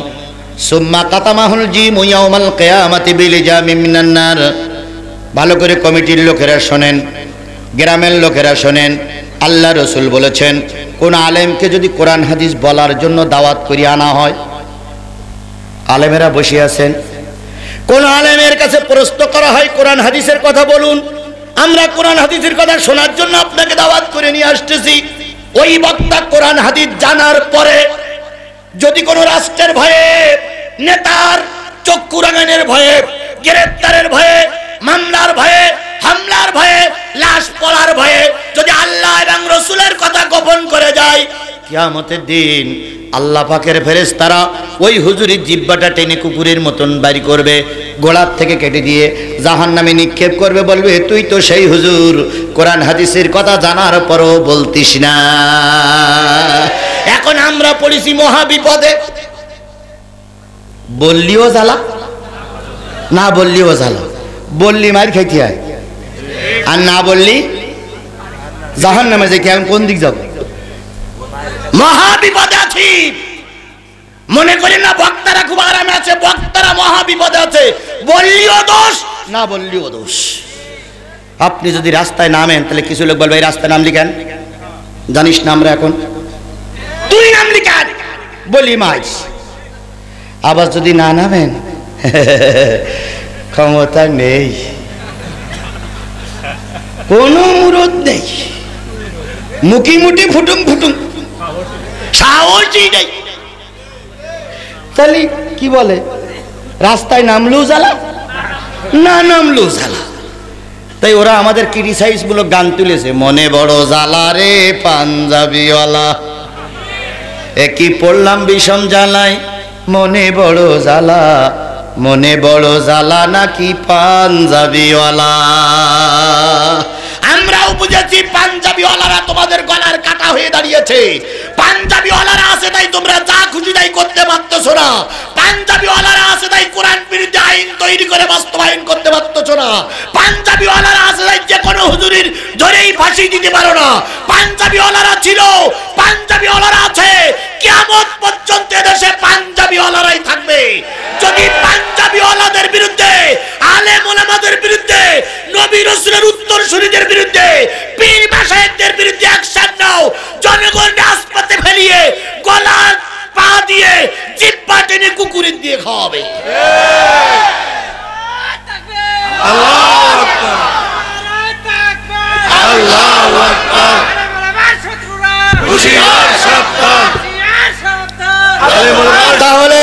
সুম্মা কাতামাহুল জিমু ইয়াউমাল কিয়ামাতি বিলিজামিন মিনান নার। ভালো করে কমিটির লোকেরা শোনেন, গ্রামের লোকেরা শোনেন, আল্লাহ রাসূল বলেছেন কোন আলেমকে যদি কোরআন হাদিস বলার জন্য দাওয়াত করিয়ে আনা হয়, আলেমেরা বসে আছেন, কোন আলেমের কাছে প্রশ্ন করা হয় কোরআন হাদিসের কথা বলুন, আমরা কোরআন হাদিসের কথা শোনার জন্য আপনাকে দাওয়াত করে নিয়ে আসতেছি। ওই বক্তা কোরআন হাদিস জানার পরে যদি কোনো রাষ্ট্রের ভয়ে, নেতার চক্ষু রাঙানোর ভয়ে, গ্রেফতারের ভয়ে, মামলার ভয়ে, হামলার ভয়ে, লাশ পড়ার ভয়ে যদি আল্লাহ এবং রাসূলের কথা গোপন করে যায়, কিয়ামতের দিন আল্লাহ পাকের ফেরেশতারা ওই হুজুরের জিহ্বাটা টেনে কুকুরের মতন বাড়ি করবে, গোড়ার থেকে কেটে দিয়ে জাহান্নামে নিক্ষেপ করবে, বলবে তুই তো সেই হুজুর কোরআন হাদিসের কথা জানার পরও বলতিস না। এখন আমরা পড়েছি মহা বিপদে, বললিও জ্বালা, না বললিও জ্বালা, বললি মার খাইতে হয়, আর না বললি জাহান্নামে যে কেমন কোন দিক যাব, মহা বিপদে আছি। মনে করি না বক্তারা খুব আরামে আছে, বক্তারা মহা বিপদে আছে, বললিও দোষ, না বললিও দোষ। আপনি যদি রাস্তায় নামেন তাহলে কিছু লোক বলবে এই রাস্তায় নামলি কেন, জানিস না আমরা এখন, তুই নামলি কেন, বলি মাইস। আবার যদি না নামেন ক্ষমতা নেই, কোন মুরদ নেই, মুখি মুটি ফুটুম ফুটুম, সাহসই নেই। তাহলে কি বলে, রাস্তায় নামলেও জ্বালা, না নামলেও জ্বালা। তাই ওরা আমাদের ক্রিটিসাইজ মূলক গান তুলেছে, মনে বড় জ্বালা রে পাঞ্জাবিওয়ালা, একই পড়লাম ভীষণ জ্বালায়, মনে বড় জ্বালা, মনে বড় জ্বালা নাকি পাঞ্জাবিওয়ালা। আমরাও বুঝেছি পাঞ্জাবিওয়ালারা তোমাদের গলার কাটা হয়ে দাঁড়িয়েছে, পাঞ্জাবিওয়ালারা আছে তাই তোমরা যা খুশি তাই করতে পারতেছো না, পাঞ্জাবিওয়ালারা আছে তাই কোরআন বিরোধী আইন তৈরি করে বাস্তবায়ন করতে পারতেছো না, পাঞ্জাবিওয়ালারা আছে তাই যে কোনো হুজুরির ধরেই ফাঁসি দিতে পারো না। পাঞ্জাবিওয়ালারা ছিল, পাঞ্জাবিওয়ালারা আছে, কিয়ামত পর্যন্ত এদেশে পাঞ্জাবিওয়ালারাই থাকবে। যদি পাঞ্জাবিওয়ালাদের বিরুদ্ধে, আলেম ওলামাদের বিরুদ্ধে, নবী রাসূলের উত্তরসূরিদের বিরুদ্ধে, পীর মাশায়েখদের বিরুদ্ধে অ্যাকশন নাও, জনগণ রাজপথে ফেলিয়ে গলা পা দিয়ে জিহ্বা টেনে কুকুরের দিয়ে খাওয়াবে। আল্লাহু আকবার, আল্লাহু আকবার, হুশিয়ার সাবধান। তাহলে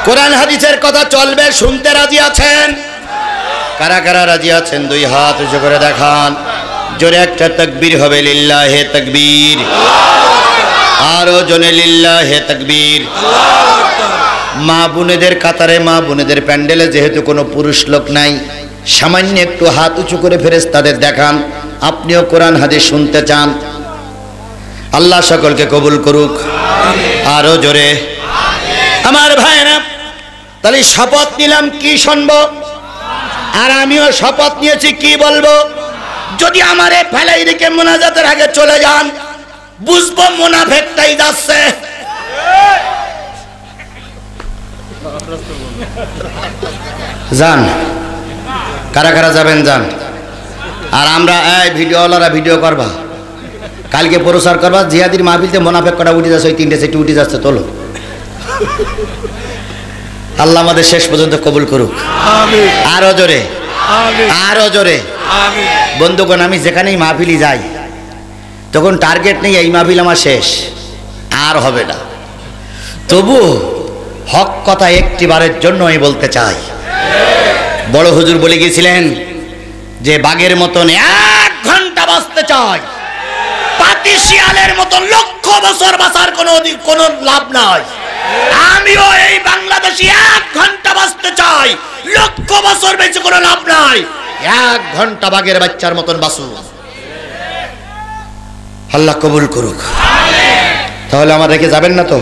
কোরআন হাদিসের কথা চলবে, শুনতে রাজি আছেন? কারা কারা রাজি আছেন দুই হাত উঁচু করে দেখান। জোরে একটা তাকবীর হবে, লিল্লাহে তাকবীর, আরো জোরে লিল্লাহে তাকবীর। মা বোনেদের কাতারে, মা বোনেদের প্যান্ডেলে যেহেতু কোনো পুরুষ লোক নাই, সামান্য একটু হাত উঁচু করে ফেরেশতাদের দেখান, আপনিও কোরআন হাদিস শুনতে চান। আল্লাহ সকলকে কবুল করুক, আরো জোরে আমার ভাইরা। তাহলে শপথ নিলাম কি শুনবো, আর আমিও শপথ নিয়েছি কি বলবো। যদি আমারে ফেলাই রেখে মোনাজাতের আগে চলে যান, বুঝবো মুনাফিকটাই যাচ্ছে। যান, কারা কারা যাবেন যান। আর আমরা এই ভিডিওওয়ালারা ভিডিও করবা, কালকে প্রচার করবা, জিহাদির মাহফিলতে মুনাফিক কটা উঠে যাচ্ছে, ওই 3টে সেটি উঠে যাচ্ছে, তোলো। আল্লাহ আমাদের শেষ পর্যন্ত কবুল করুক, আমিন, আরো জোরে, আমিন, আরো জোরে। আমিন। বন্ধুগণ, আমি যেখানেই মাহফিলি যাই তখন টার্গেট নেই এই মাহফিল আমার শেষ, আর হবে না। তবু হক কথা একটিবারের জন্য আমি বলতে চাই। বড় হুজুর বলে গিয়েছিলেন যে বাঘের মতন 1 ঘন্টা বাঁচতে চাই, পাতি শিয়ালের মতন লক্ষ বছর বাঁচার কোনো লাভ নাই। আমিও এই বাংলাদেশে 1 ঘন্টা বাঁচতে চাই, লক্ষ বছর বেঁচে কোনো লাভ নাই। 1 ঘন্টা বাঘের বাচ্চার মতন বাঁচুন, আল্লাহ কবুল করুক। তাহলে আমার রেখে যাবেন না তো?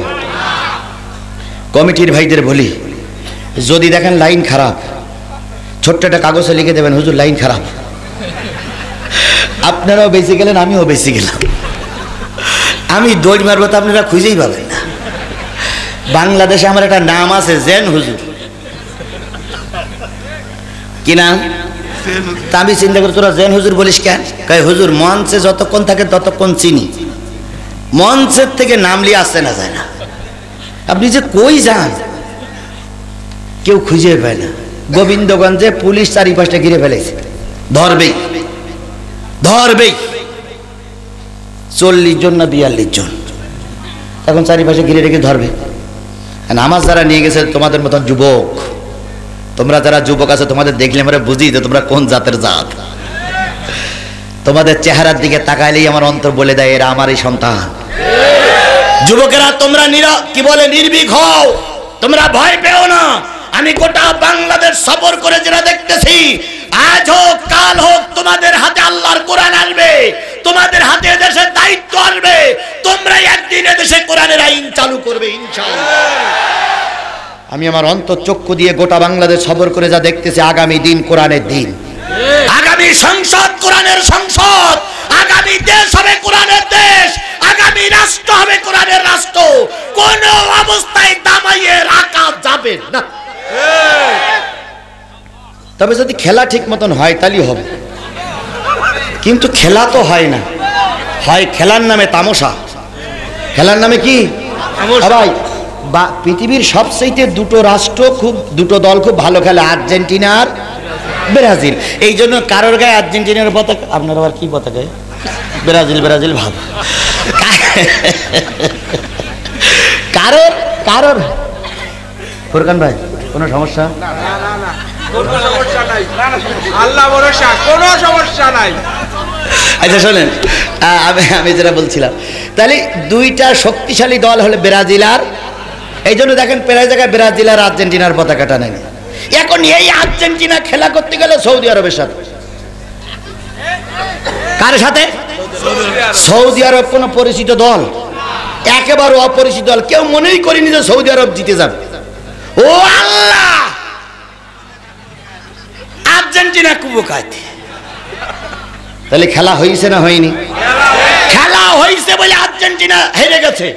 কমিটির ভাইদের বলি, যদি দেখেন লাইন খারাপ, ছোট্ট একটা কাগজে লিখে দেবেন, হুজুর লাইন খারাপ। আপনারাও বেঁচে গেলেন, আমিও বেঁচে গেলাম। আমি দৌড় মারবো তো আপনারা খুঁজেই পাবেন না। বাংলাদেশে আমার একটা নাম আছে, জেন হুজুর। কি নাম? তা আমি চিন্তা করি, তোরা জেন হুজুর বলিস কেন? কয় হুজুর মঞ্চে যতক্ষণ থাকে ততক্ষণ চিনি, মঞ্চের থেকে নাম লিয়ে আসতে না যায় না। আপনি যে কই যান কেউ খুঁজে পায় না। গোবিন্দগঞ্জে পুলিশ 4-5টা ঘিরে ফেলেছে, ধরবেই 40 জন না 42 জন, এখন 4 পাশে ঘিরে রেখে ধরবে। আমার যারা নিয়ে গেছে তোমাদের মতন যুবক, তোমরা যারা যুবক আছে তোমাদের দেখলে আমরা বুঝি যে তোমরা কোন জাতের জাত। তোমাদের চেহারার দিকে তাকাইলেই আমার অন্তর বলে দেয় এরা আমারই সন্তান। যুবকেরা তোমরা নির্ভীক হও, তোমরা ভয় পেও না। আমি গোটা বাংলাদেশ সফর করে যেটা দেখতেছি, আজ হোক কাল হোক তোমাদের হাতে আল্লাহর কোরআন আসবে, তোমাদের হাতে দেশের দায়িত্ব আসবে, তোমরা একদিন দেশে কোরআনের আইন চালু করবে ইনশাআল্লাহ। আমি আমার অন্তর চক্ষু দিয়ে গোটা বাংলাদেশ সফর করে যা দেখতেছি, আগামী দিন কোরআনের দিন, আগামী সংসদ কোরআনের সংসদ, আগামী দেশ হবে কোরআনের দেশ, আগামী রাষ্ট্র হবে কোরআনের রাষ্ট্র। কোন অবস্থায় দামাইয়ে রাখা যাবে না। তবে যদি খেলা ঠিক মতন হয় তাহলেই হবে, কিন্তু খেলা তো হয় না, হয় খেলার নামে তামাশা। খেলার নামে কি ভাই? পৃথিবীর সবচেয়ে দুটো দল খুব ভালো খেলে, আর্জেন্টিনা আর ব্রাজিল। এই জন্য কারোর গায়ে আর্জেন্টিনার পতাকা, আপনার আবার কি পতাকা? ব্রাজিল ভাব। কারোর ফুরকান ভাই কোনো সমস্যা? আচ্ছা শোনেন, আমি যেটা বলছিলাম, তাহলে 2টা শক্তিশালী দল হলে ব্রাজিল আর, এই জন্য দেখেন প্রায় জায়গায় ব্রাজিল আর আর্জেন্টিনার পতাকাটা নেই। এখন এই আর্জেন্টিনা খেলা করতে গেলে সৌদি আরবের সাথে। কার সাথে? সৌদি আরব কোন পরিচিত দল? একেবারে অপরিচিত দল। কেউ মনেই করেনি যে সৌদি আরব জিতে যাবে। ও আল্লাহ, আর্জেন্টিনা কুবকাতে। তাহলে খেলা হয়েছে না হয়নি? খেলা হয়েছে বলে আর্জেন্টিনা হেরে গেছে,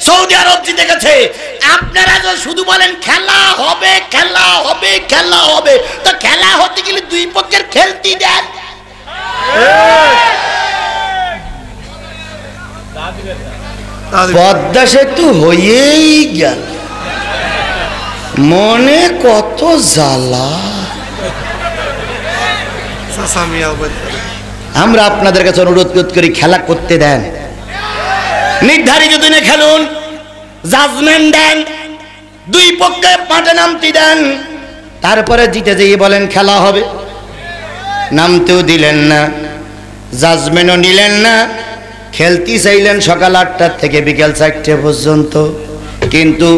সৌদি আরব জিতে গেছে। আপনারা তো শুধু বলেন খেলা হবে খেলা হবে খেলা হবে, তো খেলা হতে গেলে 2 পক্ষের খেলতে দেন। পদ্মা সেতু হয়েই গেল, মনে কত জ্বালা। আমরা আপনাদের কাছে অনুরোধ করি খেলা করতে দেন, নির্ধারিত দিনে খেলুন, জাজমেন্ট দেন, 2 পক্ষে মাঠে নামতে দেন। তারপরে জিতে যেয়ে বলেন খেলা হবে, নামতেও দিলেন না, জাজমেন্টও নিলেন না, খেলতে চাইলেন সকাল 8টা থেকে বিকেল 4টে পর্যন্ত। কিন্তু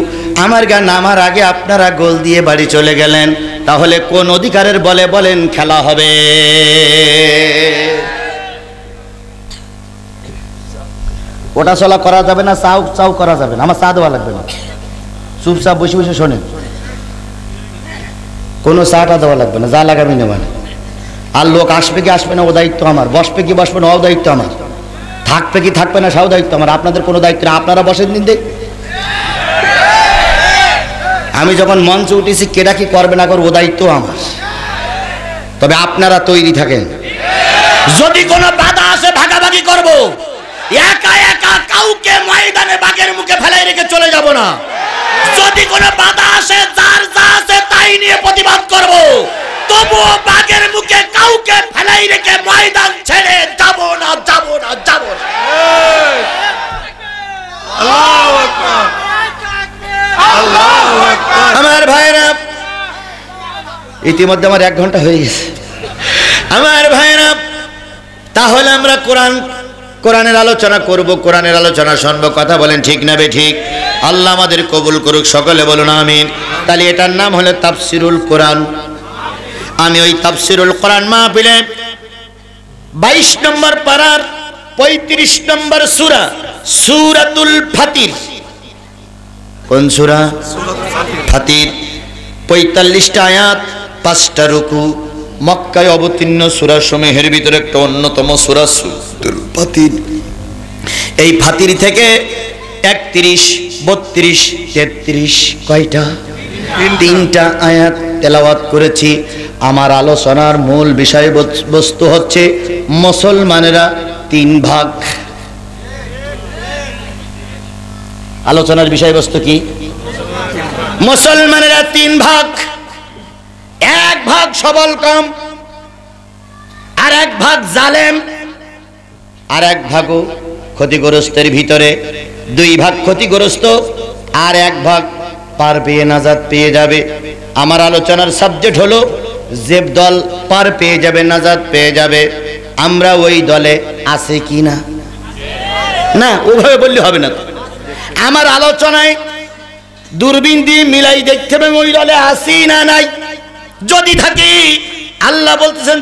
আমার গান নামার আগে আপনারা গোল দিয়ে বাড়ি চলে গেলেন। তাহলে কোন অধিকারের বলে বলেন খেলা হবে? ওটা চলা করা যাবে না, চাও করা যাবে না। আমার চা দেওয়া লাগবে না, চুপচাপ বসে বসে শোনেন, কোনো চাটা দেওয়া লাগবে না, যা লাগাবি না মানে। আর লোক আসবে কি আসবে না ও দায়িত্ব আমার, বসবে কি বসবে না ও দায়িত্ব আমার, থাকবে কি থাকবে না সেও দায়িত্ব আমার। আপনাদের কোনো দায়িত্ব না, আপনারা বসেন দিন দেখ। আমি যখন মঞ্চে উঠেছি কেডা কি করবে না করবে ও দায়িত্ব আমার, তবে আপনারা তৈরি থাকেন। যদি কোনো বাধা আসে ভাগাভাগি করব, একা একা কাউকে ময়দানে বাঘের মুখে ফেলাই রেখে চলে যাব না। যদি কোনো বাধা আসে যার যা আছে তাই নিয়ে প্রতিবাদ করব, তবুও বাঘের মুখে কাউকে ফেলাই রেখে ময়দান ছেড়ে যাব না, যাব না, যাব না। আল্লাহু আকবার, আল্লাহু আকবার। আমার ভাইরা, ইতিমধ্যে আমার 1 ঘন্টা হয়ে গেছে। আমার ভাইরা, তাহলে আমরা কোরআনের আলোচনা করব, কোরআনের আলোচনা শুনবো। কথা বলেন ঠিক না বেঠিক? আল্লাহ আমাদের কবুল করুক, সকলে বলুন আমিন। তাহলে এটার নাম হলো তাফসিরুল কোরআন। আমি ওই তাফসিরুল কোরআন মাহফিলে 22 নম্বর পারার 35 নম্বর সূরা, সূরাতুল ফাতির। কোন সূরা? ফাতির। 45টা আয়াত, 5টা রুকু। মক্কায় অবতীর্ণ সূরা সমূহের ভিতরে একটা অন্যতম সূরা সূরাতুল ফাতির। এই ফাতির থেকে 31, 32, 33 কয়টা? 3টা আয়াত তেলাওয়াত করেছি। আমার আলোচনার মূল বিষয়বস্তু হচ্ছে মুসলমানেরা 3 ভাগ। আলোচনার বিষয়বস্তু কি? মুসলমানেরা 3 ভাগ। 1 ভাগ সবল কম, আর 1 ভাগ জালেম, আর 1 ভাগও ক্ষতিগ্রস্তের ভিতরে। 2 ভাগ ক্ষতিগ্রস্ত, আর 1 ভাগ পার পেয়ে নাজাত পেয়ে যাবে। আমার আলোচনার সাবজেক্ট হলো যে দল পার পেয়ে যাবে, নাজাত পেয়ে যাবে, আমরা ওই দলে আছে কি না? না, ওভাবে বললে হবে না। আমার আলোচনায় দূরবীন দিয়ে মিলাই দেখতে হবে ওই দলে আছি না নাই। যদি থাকি, আল্লাহ বলতেছেন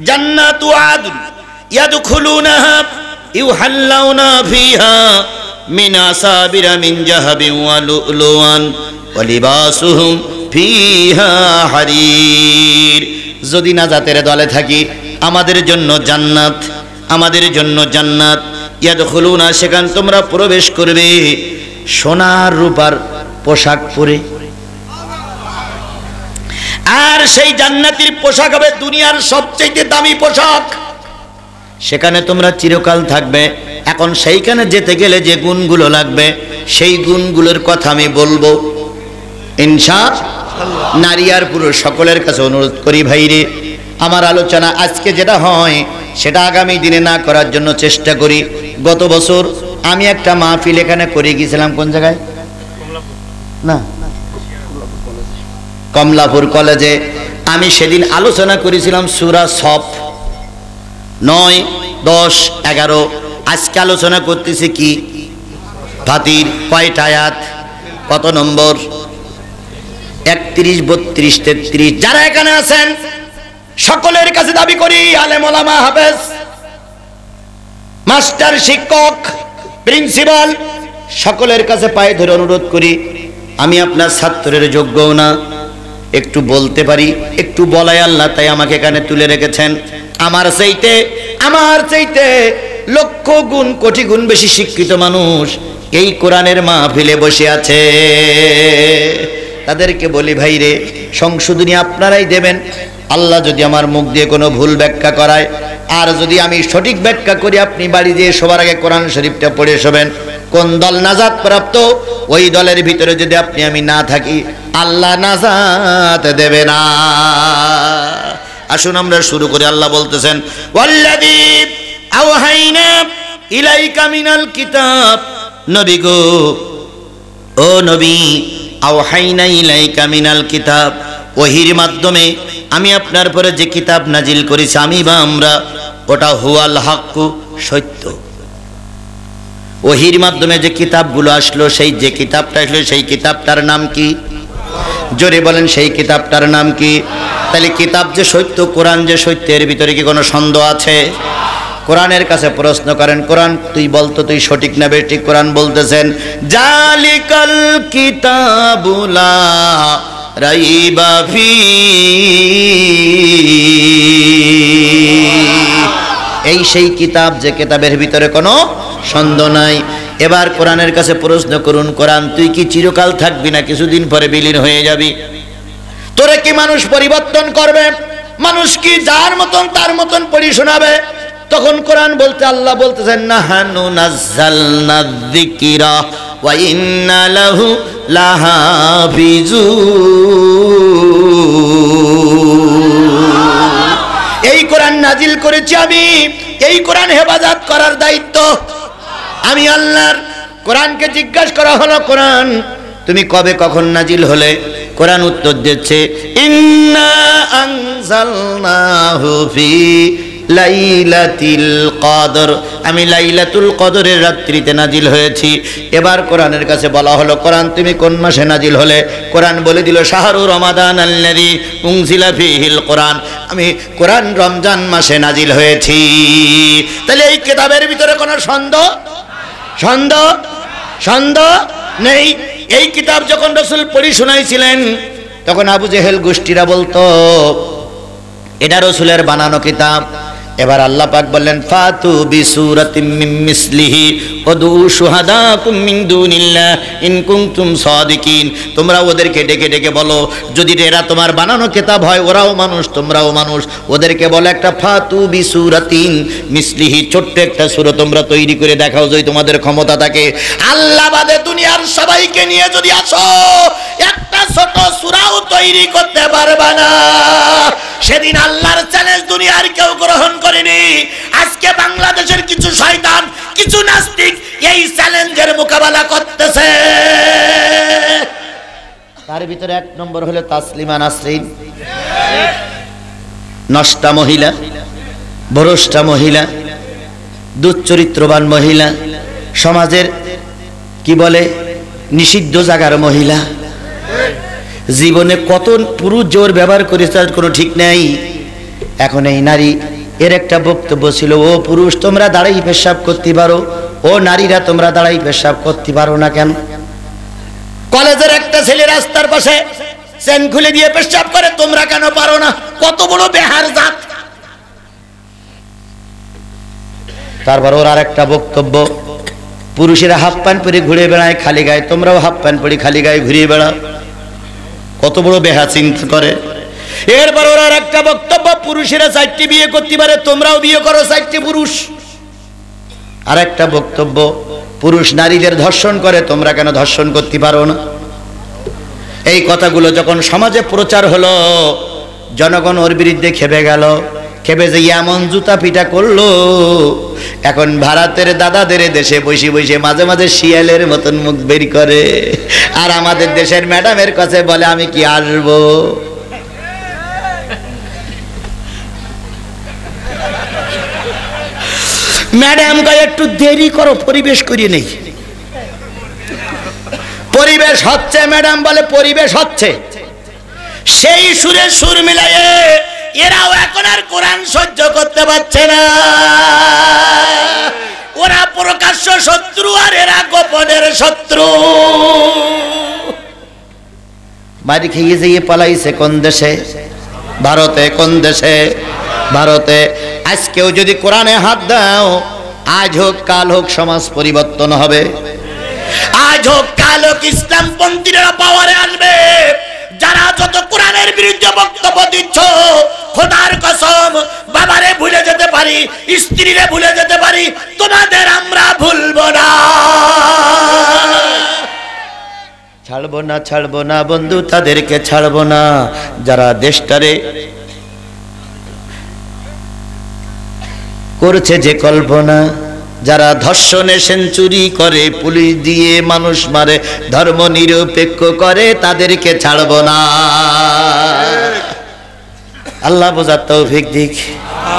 জান্নাতু আদন ইয়াদখুলুনাহা ইউহাল্লাউনা ফিহা মিন আসাবিরা মিন যাহাবিন ওয়া লুলুয়ান ওয়া লিবাসুহুম ফিহা হারির। যদি নাজাতের দলে থাকি, আমাদের জন্য জান্নাত, আমাদের জন্য জান্নাত। ইয়াদখুলুনা, সেখানে তোমরা প্রবেশ করবে সোনার রূপার পোশাক পরে। আর সেই জান্নাতের পোশাক হবে দুনিয়ার সবচেয়ে দামি পোশাক। সেখানে তোমরা চিরকাল থাকবে। এখন সেইখানে যেতে গেলে যে গুণগুলো লাগবে, সেই গুণগুলোর কথা আমি বলবো ইনশাআল্লাহ। নারী আর পুরুষ সকলের কাছে অনুরোধ করি, ভাইরে, আমার আলোচনা আজকে যেটা হয় সেটা আগামী দিনে না করার জন্য চেষ্টা করি। গত বছর আমি একটা মাহফিল এখানে করে গিয়েছিলাম। কোন জায়গায়? না, কমলাপুর কলেজে। আমি সেদিন আলোচনা করেছিলাম সূরা সফ 9, 10, 11। আজকে আলোচনা করতেছি কি? ফাতির। কয়টা আয়াত? কত নম্বর? 31, 32, 33। যারা এখানে আছেন সকলের কাছে দাবি করি, আলেম ওলামা, হাফেজ, মাস্টার, শিক্ষক, প্রিন্সিপাল, সকলের কাছে পায়ে ধরে অনুরোধ করি, আমি আপনার ছাত্রের যোগ্যও না, একটু বলতে পারি, একটু বলাই আল্লাহ তাই আমাকে এখানে তুলে রেখেছেন। আমার চাইতে লক্ষ গুণ, কোটি গুণ বেশি শিক্ষিত মানুষ এই কোরআনের মাহফিলে বসে আছে। তাদেরকে বলি, ভাইরে, সংশোধনী আপনারাই দেবেন। আল্লাহ যদি আমার মুখ দিয়ে কোনো ভুল ব্যাখ্যা করায়, আর যদি আমি সঠিক ব্যাখ্যা করি, আপনি বাড়ি দিয়ে সবার আগে কোরআন শরীফটা পড়ে শোবেন। কোন দল নাজাত প্রাপ্ত, ওই দলের ভিতরে যদি আমি না থাকি, আল্লাহ নাজাত দেবে না। আসুন আমরা শুরু করি। আল্লাহ বলতেছেন, ওয়াল্লাযী আওহাইনা ইলাইকা মিনাল কিতাব। নবী গো, ও নবী, আওহাইনা ইলাইকা মিনাল কিতাব, ওহির মাধ্যমে আমি আপনার পরে যে কিতাব নাজিল করেছি, আমি বা আমরা, ওটা হুয়াল হাক্কু, সত্য। ওহির মাধ্যমে যে কিতাবগুলো আসলো, সেই যে কিতাবটা আসলো, সেই কিতাবটার নাম কি? জোরে বলেন, সেই কিতাবটার নাম কি? তাহলে কিতাব যে সত্য, কোরআন যে সত্য, এর ভিতরে কি কোনো সন্দেহ আছে? কোরআনের কাছে প্রশ্ন করেন, কোরআন তুই বলতো, তুই সঠিক না বেঠিক? কোরআন বলতেছেন, জালিকাল কিতাবুলা রাইবা ফি, এই সেই কিতাব যে কিতাবের ভিতরে কোনো সন্দেহ নাই। এবার কোরআনের কাছে প্রশ্ন করুন, কোরআন তুই কি চিরকাল থাকবি না কিছুদিন পরে বিলীন হয়ে যাবি? তোরে কি মানুষ পরিবর্তন করবে? মানুষ কি যার মতন তার মতন পড়ি শোনাবে? তখন কোরআন বলতে, আল্লাহ বলতেছেন, নাহানু নাযালনা যিকরা ওয়া ইন্না লাহু লাহাফিজুন। এই কোরআন নাজিল করেছি আমি, এই কোরআন হেফাজত করার দায়িত্ব আমি আল্লাহর। কোরআনকে জিজ্ঞাসা করা হলো, কোরআন তুমি কবে কখন নাজিল হলে? কোরআন উত্তর দিচ্ছে, ইন্না আনজালনাহু ফি লাইলাতুল কদর, আমি লাইলাতুল কদরের রাত্রিতে নাজিল হয়েছি। এবার কোরআনের কাছে বলা হলো, কোরআন তুমি কোন মাসে নাজিল হলে? কোরআন বলে দিল, শাহরু রমাদান আল্লাযী উনজিলা ফীহিল কোরআন, আমি কোরআন রমজান মাসে নাজিল হয়েছি। তাহলে এই কিতাবের ভিতরে কোনো সন্দেহ নেই। এই কিতাব যখন রাসূল পড়ি শোনাইছিলেন, তখন আবু জেহেল গোষ্ঠীরা বলতো এটা রাসূলের বানানো কিতাব। এবার আল্লাহ পাক বললেন, ফাতু বিসূরাতিম মিন মিসলিহি ওয়াদু শুহাদাকুম মিন দুনিল্লাহ ইন কুনতুম সাদিকিন, তোমরা ওদেরকে ডেকে ডেকে বলো, যদি এরা তোমার বানানো কিতাব হয়, ওরাও মানুষ তোমরাও মানুষ, ওদেরকে বলো একটা ফাতু বিসূরাতিন মিসলিহি, ছোট্ট একটা সূরা তোমরা তৈরি করে দেখাও যদি তোমাদের ক্ষমতা থাকে। আল্লাহ বাদে দুনিয়ার সবাইকে নিয়ে যদি আসো, একটা ছোট সূরাও তৈরি করতে পারবে না। সেদিন আল্লাহর চ্যালেঞ্জ দুনিয়ার কেউ গ্রহণ করেনি। আজকে বাংলাদেশের কিছু শয়তান, কিছু নাস্তিক এই চ্যালেঞ্জের মোকাবেলা করতেছে। তার ভিতরে এক নম্বর হলো তাসলিমা নাসরিন, নষ্টা মহিলা, ভ্রষ্টা মহিলা, দুশ্চরিত্রবান মহিলা, সমাজের কি বলে নিষিদ্ধ জায়গার মহিলা। জীবনে কত পুরুষ জোর ব্যবহার করেছে তার কোনো ঠিক নেই। এখন এই নারী, এর একটা বক্তব্য ছিল, ও পুরুষ তোমরা দাঁড়াই পেশাব করতে পারো, ও নারীরা তোমরা দাঁড়াই পেশাব করতে পারো না কেন? কলেজের একটা ছেলে রাস্তার পাশে চেন খুলে দিয়ে পেশাব করে, তোমরা কেন পারো না? কত বড় বেহার জাত। তারপর ওর আর একটা বক্তব্য, পুরুষেরা হাফ প্যান্ট পরে ঘুরে বেড়ায় খালি গায়ে, তোমরাও হাফ প্যান্ট পরে খালি গায়ে ঘুরে বেড়াও। কত বড় বেহা চিন্তা করে। এরপর ওর আর একটা বক্তব্য, পুরুষেরা 4টি বিয়ে করতে পারে, তোমরাও বিয়ে করো 4টি পুরুষ। আর একটা বক্তব্য, পুরুষ নারীদের ধর্ষণ করে, তোমরা কেন ধর্ষণ করতে পারো না? এই কথাগুলো যখন সমাজে প্রচার হলো, জনগণ ওর বিরুদ্ধে খেপে গেল। খেপে যে এমন জুতা পিটা করলো, এখন ভারতের দাদাদের দেশে বসে বসে মাঝে মাঝে শিয়ালের মতন মুখ বের করে, আর আমাদের দেশের ম্যাডামের কাছে বলে আমি কি আসবো। ম্যাডাম কয় একটু দেরি করো, পরিবেশ করিয়ে নেই। পরিবেশ হচ্ছে, ম্যাডাম বলে পরিবেশ হচ্ছে। সেই সুরে সুর মিলায়ে এরাও এখন আর কোরআন সহ্য করতে পারছে না। ওরা প্রকাশ্য শত্রু আর এরা গোপনের শত্রু। বাড়ি খেয়ে যেয়ে পালাইছে কোন দেশে? ভারতে। কোন দেশে? ভারতে। আজকেও যদি কোরআনে হাত দাও, আজ হোক কাল হোক সমাজ পরিবর্তন হবে। আজ হোক কাল হোক ইসলামপন্থীরা পাওয়ারে আসবে। যারা যত কোরআনের বিরুদ্ধে বক্তব্য দিচ্ছ, খোদার কসম বাবারে ভুলে যেতে পারি, স্ত্রীরে ভুলে যেতে পারি, তোমাদের আমরা ভুলবো না। ছাড়বো না বন্ধু, তাদেরকে ছাড়বো না যারা দেশটারে করছে যে কল্পনা, যারা ধর্ষণে সেঞ্চুরি করে, পুলিশ দিয়ে মানুষ মারে, ধর্ম নিরপেক্ষ করে, তাদেরকে ছাড়বো না। আল্লাহ বোঝার তৌফিক দিক।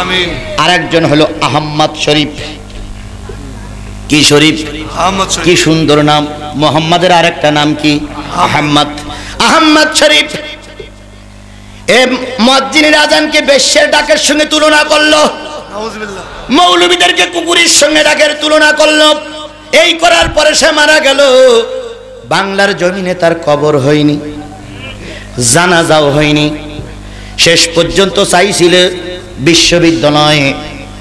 আমিন। আরেকজন হলো আহম্মদ শরীফ। কি শরীফ? কি সুন্দর নাম। মোহাম্মদের আরেকটা নাম কি? আহম্মদ। আহম্মদ শরীফ এ মুয়াজ্জিনের আজানকে বেশ্যের ডাকের সঙ্গে তুলনা করলো, মৌলবীদেরকে কুকুরের সঙ্গে ডাকের তুলনা করলো। এই করার পরে সে মারা গেল। বাংলার জমিনে তার কবর হয়নি, জানাজাও হয়নি। শেষ পর্যন্ত চাইছিল বিশ্ববিদ্যালয়ে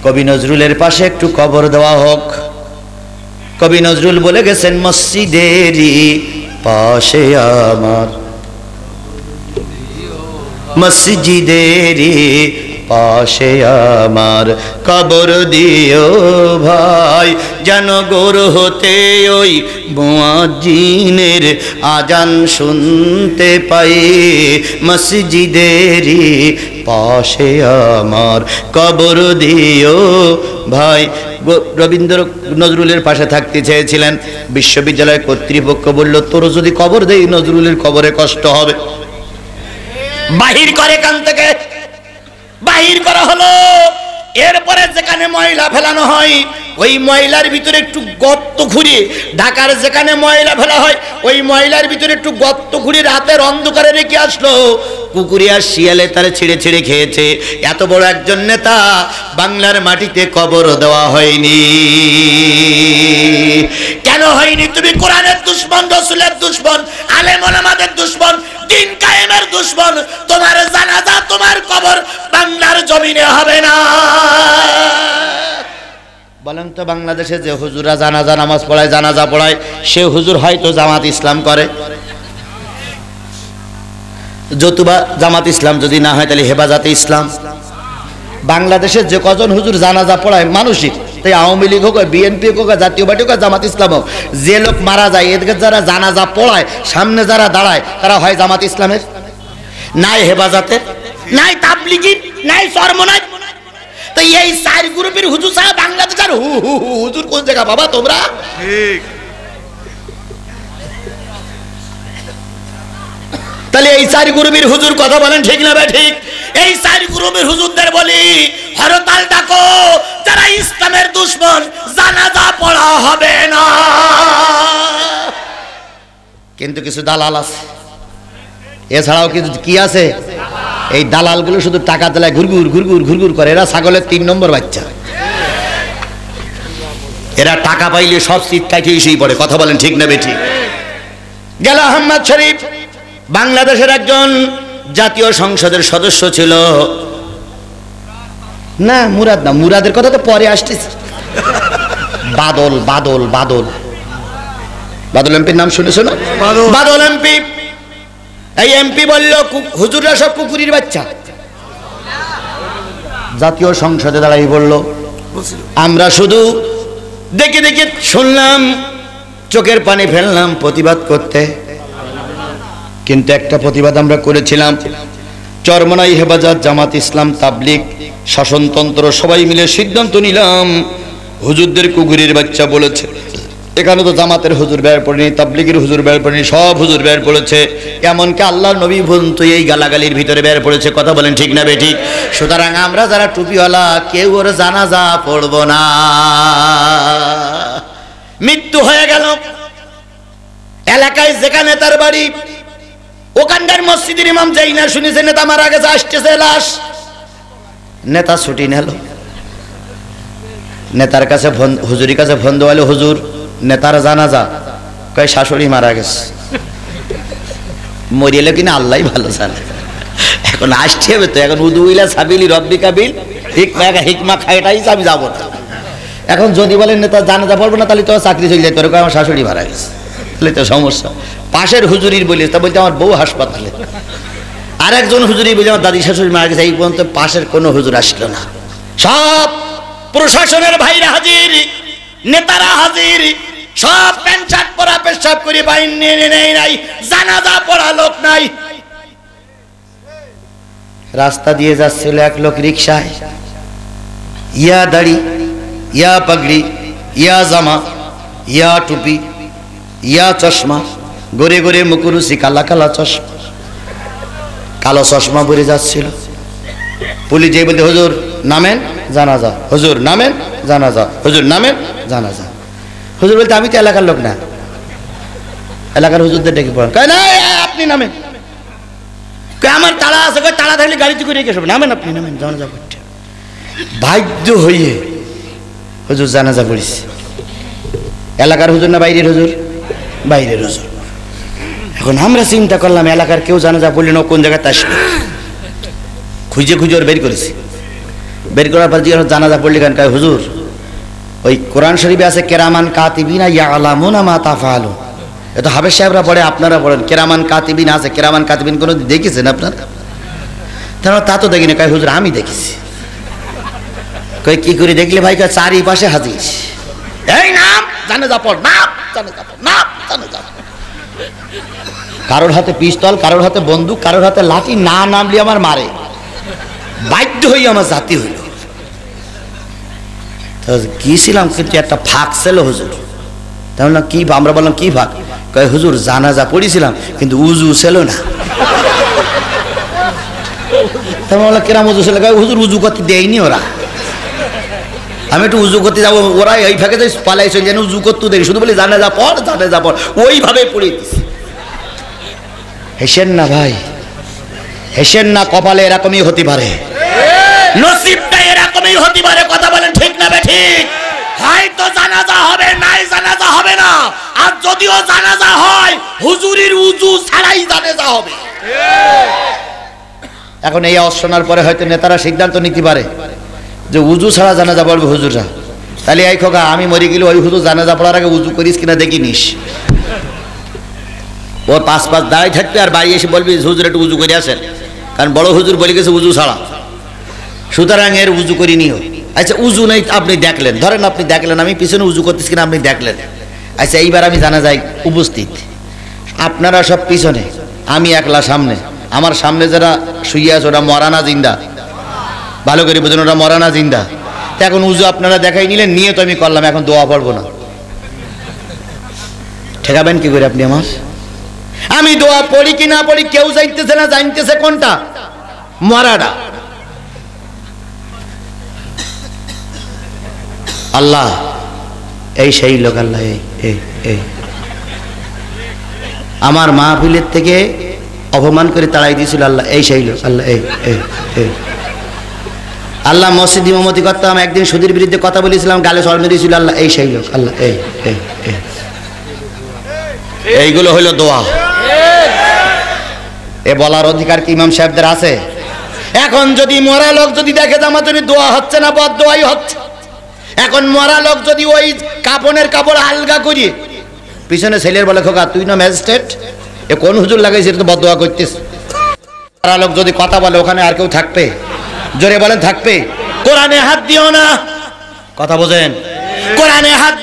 কবি নজরুলের পাশে একটু কবর দেওয়া হোক। কবি নজরুল বলে গেছেন, মসজিদেরই পাশে আমার, মসজিদেরই পাশে আমার কবর দিও ভাই, যেন গোর হতে ওই মুয়াজ্জিনের আজান শুনতে পাই, মসজিদেরই পাশে আমার কবর দিও ভাই। রবীন্দ্র নজরুলের পাশে থাকতে চেয়েছিলেন, বিশ্ববিদ্যালয় কর্তৃপক্ষ বলল তোর যদি কবর দেই নজরুলের কবরে কষ্ট হবে, বাহির করে কান থেকে বাহির করা হলো। এরপরে যেখানে ময়লা ফেলানো হয় ওই ময়লার ভিতরে একটু গর্ত খুঁড়ে, ঢাকার যেখানে ময়লা ফেলা হয় ওই ময়লার ভিতরে একটু গর্ত খুঁড়ে রাতের অন্ধকারে রেখে আসলো। কুকুরে আর শিয়ালে তারে ছিঁড়ে ছিঁড়ে খেয়েছে। এত বড় একজন নেতা বাংলার মাটিতে কবর দেওয়া হয়নি। কেন হয়নি? তুমি কোরআনের দুশমন, রাসূলের দুশমন, আলেম ওলামাদের দুশমন, দিন কায়েমের দুশমন। তোমার জানাজা, তোমার কবর বাংলার জমিনে হবে না। বলেন তো, বাংলাদেশে যে হুজুরা জানাজা নামাজ পড়ায়, জানাজা পড়ায়, সে হুজুর হয়তো জামাত ইসলাম করে। যতুবা জামাত ইসলাম যদি না হয় তাহলে হেফাজতে ইসলাম। বাংলাদেশের যে কজন হুজুর জানাজা পড়ায় মানসিক, তাই আওয়ামী লীগ হোক, বিএনপি হোক, জাতীয় পার্টি হোক, জামাত ইসলাম হোক, যে লোক মারা যায় এদেরকে যারা জানাজা পড়ায়, সামনে যারা দাঁড়ায় তারা হয় জামাত ইসলামের, নাই হেফাজতের, নাই তাবলিগীর, নাই চরমনাই। তো এই চার গ্রুপের হুজুর সাহেব বাংলাদেশের হুজুর কোন জায়গা বাবা তোমরা? ঠিক। তাহলে এই চার গ্রুপের হুজুর কথা বলেন ঠিক না বে ঠিক? এই চার গ্রুপের হুজুরদের বলি হরতাল ডাকো, যারা ইসলামের দুশমন, জানাজা পড়া হবে না। কিন্তু কিছু দালাল আছে, এছাড়াও কিছু কি আছে? এই দালালগুলো শুধু টাকা দেলায় ঘুরঘুর ঘুরঘুর ঘুরঘুর করে। এরা ছাগলের 3 নম্বর বাচ্চা। এরা টাকা পাইলে সব সিট কাটিয়ে এসেই পড়ে। কথা বলেন ঠিক না বে ঠিক? গেল আহমদ শরীফ বাংলাদেশের একজন জাতীয় সংসদের সদস্য ছিল। না মুরাদ না, মুরাদের কথা তো পরে আসতেছে। বাদল বাদল বাদল বাদল এমপির নাম শুনেছো না? বাদল এমপি। এই এমপি বলল হুজুররা সব কুকুরির বাচ্চা। জাতীয় সংসদে দাঁড়াই বলল আমরা শুধু দেখে দেখে শুনলাম, চোখের পানি ফেললাম প্রতিবাদ করতে, কিন্তু একটা প্রতিবাদ আমরা করেছিলাম। চরমনাই, হেফাজত, জামাত ইসলাম, তাবলিগ, শাসনতন্ত্র সবাই মিলে সিদ্ধান্ত নিলাম হুজুরদের কুকুরের বাচ্চা বলেছে। এখানে তো জামাতের হুজুর বের পড়েনি, তাবলিগের হুজুর বের পড়েনি, সব হুজুর বের পড়েছে। এমনকি আল্লাহর নবী পর্যন্ত এই গালাগালির ভিতরে বের পড়েছে। কথা বলেন ঠিক না বেঠিক? সুতরাং আমরা যারা টুপিওয়ালা কেউ ওর জানাজা পড়ব না। মৃত্যু হয়ে গেল এলাকায় যেখানে তার বাড়ি, ওখানকার মসজিদের ইমাম যাই না শুনেছে নেতা মারা গেছে, আসতেছে লাশ। নেতা ছুটি নিল, নেতার কাছে হুজুরের কাছে ফোন দেওয়ালো, হুজুর নেতার জানাজা। কয় শাশুড়ি মারা গেছে। মরিয়েলে কিনা আল্লাহ ভালো জানে। এখন আসতে হবে তো, এখন উদুইলা সাবিলি রব্বি কাবিল হিকমা খাইটাই আমি যাবো না। এখন যদি বলেন নেতা জানাজা পড়বো না তাহলে তো চাকরি চলে যায়, তোর আমার শাশুড়ি মারা গেছে, তাহলে তো সমস্যা। পাশের হুজুরির বলিস তা বলতে আমার বউ হাসপাতালে, আর একজন হুজুরি বলে আমার দাদি শাশুড়ি মারা গেছে। এই পর্যন্ত পাশের কোনো হুজুর আসলো না। সব প্রশাসনের ভাইরা হাজির, নেতারা হাজির, সব প্যান্ট শার্ট পরা পেশাব করে বাইন নিয়ে নেই, নাই জানাজা পড়া লোক নাই। রাস্তা দিয়ে যাচ্ছিল এক লোক রিকশায়, ইয়া দাড়ি, ইয়া পাগড়ি, ইয়া জামা, ইয়া টুপি, ইয়া চশমা, গড়ে গড়ে মুকুরুসি, কালা কালা চশমা, কালো চশমা পরে যাচ্ছিল। পুলিশ যে বলতে হুজুর নামেন জানাজা, হুজুর নামেন জানাজা, হুজুর নামেন জানাজা। হুজুর বলতে আমি তো এলাকার লোক না, এলাকার হুজুরদের ডেকে পড়েন। কয় না আপনি নামেন। কয় আমার তালা আছে। কয় তালা থাকলে গাড়িতে করে রেখে নামেন, আপনি নামেন জানাজা পড়তে। বাধ্য হইয়ে হুজুর জানাজা পড়েছে। এলাকার হুজুর না বাইরের হুজুর? বাইরের হুজুর। এখন আমরা চিন্তা করলাম এলাকার কেউ জানাজা পড়লে না কোন জায়গাতে আসবে, খুঁজে খুঁজে ওর বের করেছি। বের করার পর জিজ্ঞাসা জানাজা পড়লি কেন? কয় হুজুর ওই কোরআন শরীফে আছে কেরামান কাতিবিনা ইয়ালামুনা মা তাফআলুন। এটা হাফেজ সাহেবরা পড়ে, আপনারা পড়েন। কেরামান কাতিবিন আছে, কেরামান কাতিবিন কোনো দেখেছেন আপনারা? তা তো দেখিনি। কয় হুজুর আমি দেখেছি। কই কি করে দেখলে ভাই? কয় চারিপাশে হাজির, এই নাম জানাজা পড়, নাম জানাজা পড়, নাম জানাজা পড়। কারোর হাতে পিস্তল, কারোর হাতে বন্দুক, কারোর হাতে লাঠি, না নামলি আমার মারে। বাধ্য হই আমার জাতি হইল। গিয়েছিলাম কিন্তু একটা ফাঁক ছিল হুজুর। তাহলে কি? আমরা বললাম কি ফাঁক? কয় হুজুর জানাজা পড়েছিলাম কিন্তু উজু ছিল না। তাহলে বললাম কিরাম উজু ছিল? কয় হুজুর উজু করতে দেয়নি ওরা। আমি একটু উজু করতে যাবো, ওরা এই ফাঁকে যে পালাইছে যেন উজু করতে দেয়, শুধু বলি জানাজা পড়, জানাজা পড়, ওইভাবে পড়ে দিছি। হেসেন না ভাই, হেসেন না। কপালে এরকমই হতে পারে, নসিবটা এরকমই হতে পারে। কথা বলেন ঠিক না ঠিক? হয়তো জানাজা হবে, নাই জানাজা হবে না। আর যদিও জানাজা হয়, হুজুরির উজু ছাড়াই জানাজা হবে। এখন এই আওয়াজ শোনার পরে হয়তো নেতারা সিদ্ধান্ত নিতে পারে যে উজু ছাড়া জানাজা পড়বে হুজুররা। তাহলে এই খোকা, আমি মরে গেলে ওই হুজুর জানাজা পড়ার আগে উজু করিস কিনা দেখি নিস। ও পাঁচ দাঁড়াই থাকবে আর বাড়ি এসে বলবি হুজুর একটু উজু করে আসেন, কারণ বড় হুজুর বলে গেছে উজু ছাড়া। সুতরাং এর উজু করি নিও। আচ্ছা উজু নেই, আপনি দেখলেন, ধরেন আপনি দেখলেন আমি পিছনে উজু করতেছি কিনা আপনি দেখলেন। আচ্ছা এইবার আমি জানা যাই উপস্থিত, আপনারা সব পিছনে, আমি একলা সামনে। আমার সামনে যারা শুয়ে আছে ওরা মরা না জিন্দা? ভালো করে বুঝুন, ওরা মরা না জিন্দা? তো এখন উজু আপনারা দেখাই নিলেন, নিয়ে তো আমি করলাম, এখন দোয়া পড়বো না। ঠেকাবেন কি করে আপনি আমার? আমি দোয়া পড়ি কি না পড়ি কেউ জানতেছে না, জানতেছে কোনটা? মরাটা। আল্লাহ এই সেই লোক, আল্লাহ এই আমার মাহফিলের থেকে অপমান করে তাড়াই দিয়েছিল, আল্লাহ এই সেই লোক, আল্লাহ এই আল্লাহ মসজিদ ইমামতি করতাম, একদিন সুদের বিরুদ্ধে কথা বলেছিলাম, গালে সর মেরেছিল, আল্লাহ এই সেই লোক, আল্লাহ এই এইগুলো হইল দোয়া। এ বলার অধিকার কি ইমাম সাহেবদের আছে? এখন যদি মরা লোক যদি দেখে জামাতের দোয়া হচ্ছে না, বদ দোয়াই হচ্ছে। এখন মরা লোক যদি ওই কাপড়ের কাপড় আলগা করি, পিছনে ছেলের বলে খোকা তুই না ম্যাজিস্ট্রেট, এ কোন হুজুর লাগাইছে তো বদ দোয়া করতিস। মরা লোক যদি কথা বলে ওখানে আর কেউ থাকবে? জোরে বলেন থাকবে? কোরআনে হাত দিও না, কথা বোঝেন? কোরআনে হাত